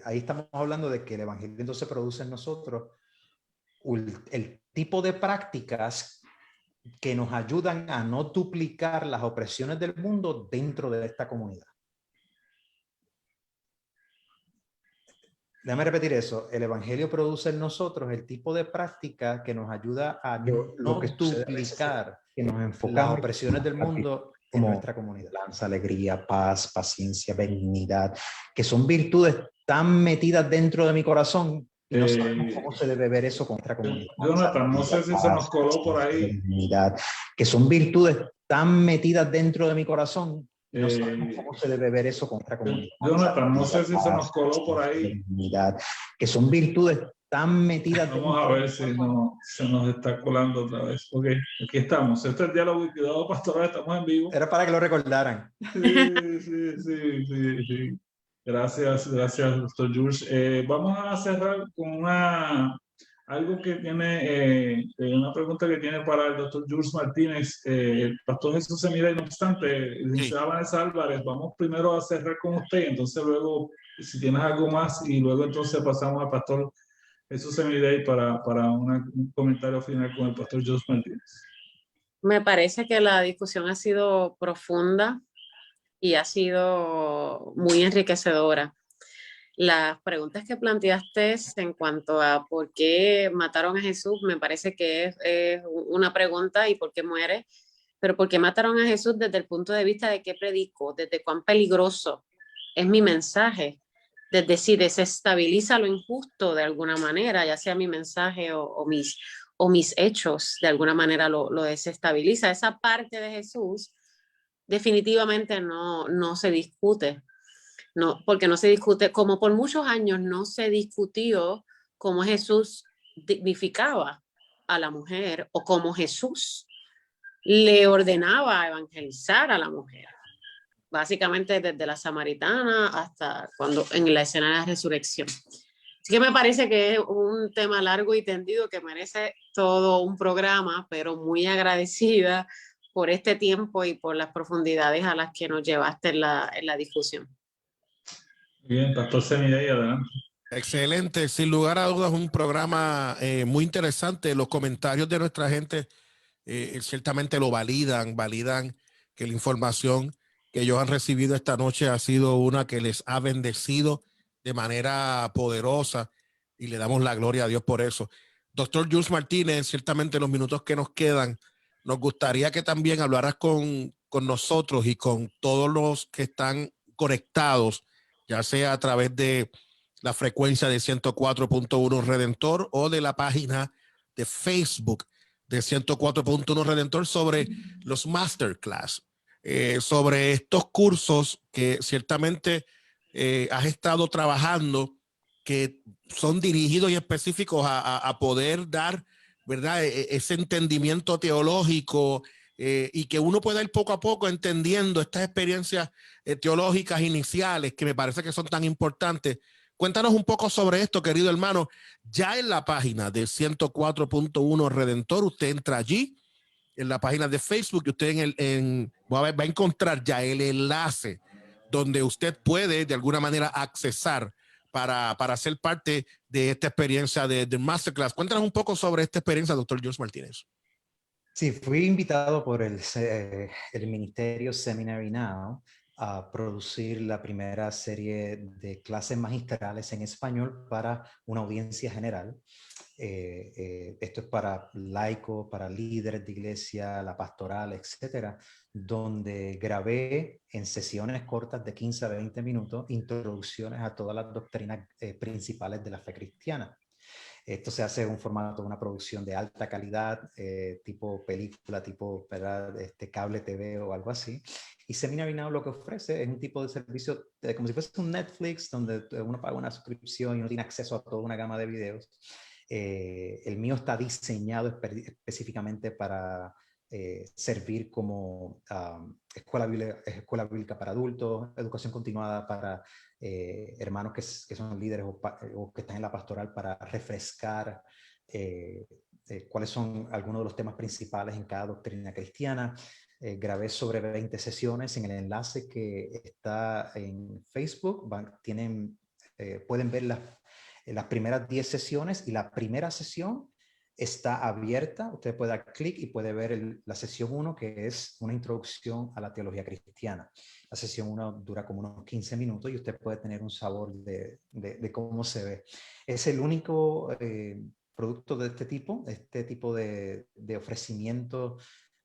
Ahí estamos hablando de que el evangelio entonces produce en nosotros el tipo de prácticas que nos ayudan a no duplicar las opresiones del mundo dentro de esta comunidad. Déjame repetir eso. El evangelio produce en nosotros el tipo de práctica que nos ayuda a no duplicar que nos enfocamos las opresiones del mundo en nuestra comunidad. Lanza, alegría, paz, paciencia, benignidad, que son virtudes tan metidas dentro de mi corazón y no sabemos cómo se debe ver eso con nuestra comunidad. Jonathan, no sé si se nos coló por ahí. Benignidad, que son virtudes tan metidas dentro de mi corazón. No sabemos cómo se debe ver eso con nuestra comunidad. Jonathan, no sé si se nos coló por ahí. Que son virtudes tan metidas. Vamos a ver si no, se nos está colando otra vez. Ok, aquí estamos. Este es el diálogo y cuidado pastoral, estamos en vivo. Era para que lo recordaran. Sí. Gracias, doctor Jules. Vamos a cerrar con algo que tiene, una pregunta que tiene para el doctor Jules Martínez. El pastor Jesús Semida, y no obstante, licenciada Vanessa Álvarez, vamos primero a cerrar con usted, entonces luego, si tienes algo más, y luego entonces pasamos al pastor Jesús Semida para un comentario final con el pastor Jules Martínez. Me parece que la discusión ha sido profunda y ha sido muy enriquecedora. Las preguntas que planteaste en cuanto a por qué mataron a Jesús, me parece que es una pregunta y por qué muere, pero por qué mataron a Jesús desde el punto de vista de qué predico, desde cuán peligroso es mi mensaje, desde si desestabiliza lo injusto de alguna manera, ya sea mi mensaje o mis hechos, de alguna manera lo desestabiliza. Esa parte de Jesús definitivamente no se discute. No, porque no se discute, como por muchos años no se discutió cómo Jesús dignificaba a la mujer o cómo Jesús le ordenaba evangelizar a la mujer. Básicamente desde la samaritana hasta cuando en la escena de la resurrección. Así que me parece que es un tema largo y tendido que merece todo un programa, pero muy agradecida por este tiempo y por las profundidades a las que nos llevaste en la discusión. Bien, pastor Semida, adelante. Excelente, sin lugar a dudas un programa muy interesante. Los comentarios de nuestra gente ciertamente lo validan que la información que ellos han recibido esta noche ha sido una que les ha bendecido de manera poderosa y le damos la gloria a Dios por eso. Doctor Jules Martínez, ciertamente los minutos que nos quedan, nos gustaría que también hablaras con nosotros y con todos los que están conectados, ya sea a través de la frecuencia de 104.1 Redentor o de la página de Facebook de 104.1 Redentor, sobre los masterclass, sobre estos cursos que ciertamente has estado trabajando, que son dirigidos y específicos a poder dar, ¿verdad?, ese entendimiento teológico, y que uno pueda ir poco a poco entendiendo estas experiencias teológicas iniciales que me parece que son tan importantes. Cuéntanos un poco sobre esto, querido hermano. Ya en la página de 104.1 Redentor, usted entra allí, en la página de Facebook, y usted va a encontrar ya el enlace donde usted puede de alguna manera accesar para ser parte de esta experiencia de Masterclass. Cuéntanos un poco sobre esta experiencia, doctor Jules Martínez. Sí, fui invitado por el Ministerio Seminary Now a producir la primera serie de clases magistrales en español para una audiencia general. Esto es para laicos, para líderes de iglesia, la pastoral, etcétera, donde grabé en sesiones cortas de 15 a 20 minutos introducciones a todas las doctrinas principales de la fe cristiana. Esto se hace en un formato de una producción de alta calidad, tipo película, tipo, ¿verdad?, cable TV o algo así. Y Seminary Now lo que ofrece es un tipo de servicio como si fuese un Netflix, donde uno paga una suscripción y uno tiene acceso a toda una gama de videos. El mío está diseñado específicamente para servir como escuela bíblica para adultos, educación continuada para hermanos que son líderes o que están en la pastoral, para refrescar cuáles son algunos de los temas principales en cada doctrina cristiana. Grabé sobre 20 sesiones en el enlace que está en Facebook. Pueden ver las primeras 10 sesiones, y la primera sesión está abierta. Usted puede dar clic y puede ver la sesión 1, que es una introducción a la teología cristiana. La sesión 1 dura como unos 15 minutos y usted puede tener un sabor de cómo se ve. Es el único producto de este tipo de ofrecimiento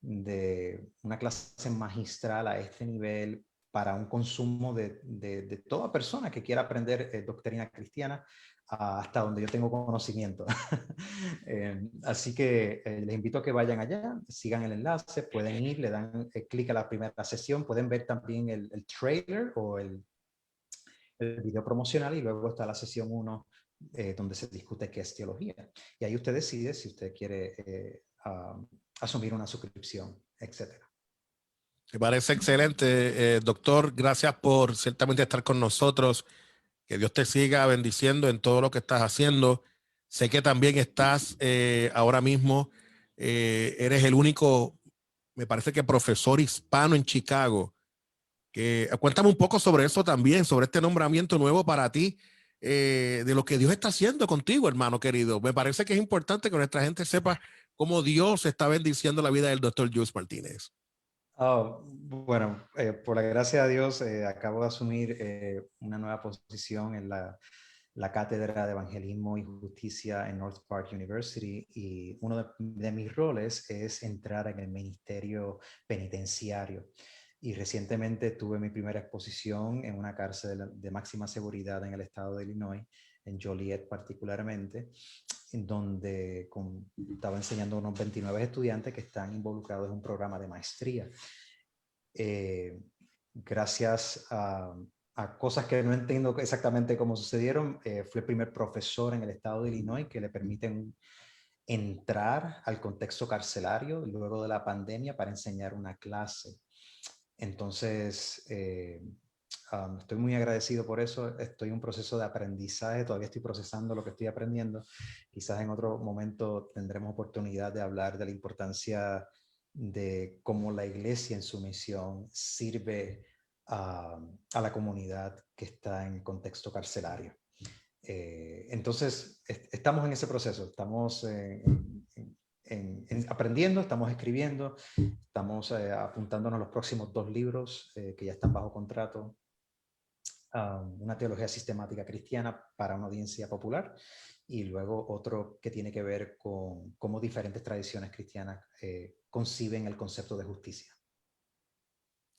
de una clase magistral a este nivel para un consumo de toda persona que quiera aprender doctrina cristiana, hasta donde yo tengo conocimiento. Así que les invito a que vayan allá, sigan el enlace, pueden ir, le dan clic a la primera sesión, pueden ver también el trailer o el video promocional, y luego está la sesión 1, donde se discute qué es teología. Y ahí usted decide si usted quiere asumir una suscripción, etcétera. Me parece excelente, doctor. Gracias por ciertamente estar con nosotros. Que Dios te siga bendiciendo en todo lo que estás haciendo. Sé que también estás ahora mismo, eres el único, me parece que profesor hispano en Chicago. Cuéntame un poco sobre eso también, sobre este nombramiento nuevo para ti, de lo que Dios está haciendo contigo, hermano querido. Me parece que es importante que nuestra gente sepa cómo Dios está bendiciendo la vida del doctor Jules Martínez. Bueno, por la gracia de Dios, acabo de asumir una nueva posición en la Cátedra de Evangelismo y Justicia en North Park University, y uno de mis roles es entrar en el ministerio penitenciario. Y recientemente tuve mi primera exposición en una cárcel de máxima seguridad en el estado de Illinois, en Joliet particularmente, en donde estaba enseñando a unos 29 estudiantes que están involucrados en un programa de maestría. Gracias a cosas que no entiendo exactamente cómo sucedieron, fui el primer profesor en el estado de Illinois que le permiten entrar al contexto carcelario luego de la pandemia para enseñar una clase. Entonces, estoy muy agradecido por eso. Estoy en un proceso de aprendizaje, todavía estoy procesando lo que estoy aprendiendo. Quizás en otro momento tendremos oportunidad de hablar de la importancia de cómo la iglesia en su misión sirve a la comunidad que está en contexto carcelario. Entonces, estamos en ese proceso, estamos aprendiendo, estamos escribiendo, estamos apuntándonos a los próximos 2 libros que ya están bajo contrato. una teología sistemática cristiana para una audiencia popular, y luego otro que tiene que ver con cómo diferentes tradiciones cristianas conciben el concepto de justicia.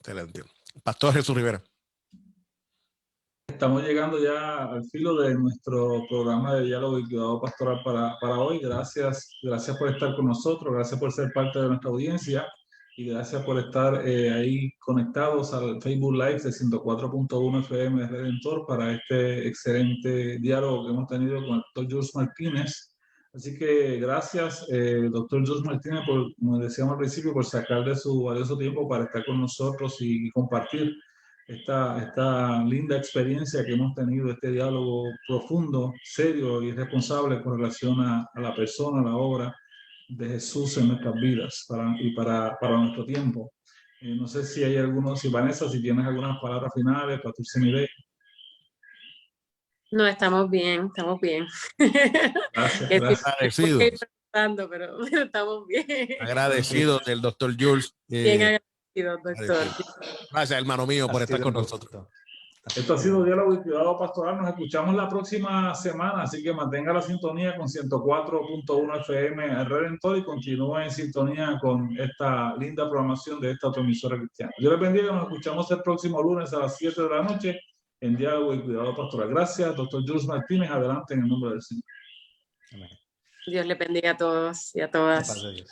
Excelente. Pastor Jesús Rivera. Estamos llegando ya al filo de nuestro programa de diálogo y cuidado pastoral para hoy. Gracias por estar con nosotros, gracias por ser parte de nuestra audiencia y gracias por estar ahí conectados al Facebook Live de 104.1 FM de Redentor para este excelente diálogo que hemos tenido con el doctor Jules Martínez. Así que gracias, doctor Jules Martínez, por, como decíamos al principio, por sacar de su valioso tiempo para estar con nosotros y compartir esta linda experiencia que hemos tenido, este diálogo profundo, serio y responsable con relación a la persona, a la obra de Jesús en nuestras vidas para nuestro tiempo. No sé si hay algunos, si Vanessa, si tienes algunas palabras finales, Pastor Semide. No, estamos bien, estamos bien. Gracias, gracias. Agradecido. Pero estamos bien. Agradecido del doctor Jules. Bien agradecido, doctor. Gracias, hermano mío, por estar con nosotros. Esto ha sido Diálogo y Cuidado Pastoral. Nos escuchamos la próxima semana, así que mantenga la sintonía con 104.1 FM Redentor y continúe en sintonía con esta linda programación de esta otra emisora cristiana. Dios les bendiga, nos escuchamos el próximo lunes a las 7 de la noche en Diálogo y Cuidado Pastoral. Gracias, doctor Jules Martínez. Adelante en el nombre del Señor. Amén. Dios le bendiga a todos y a todas. La paz de Dios.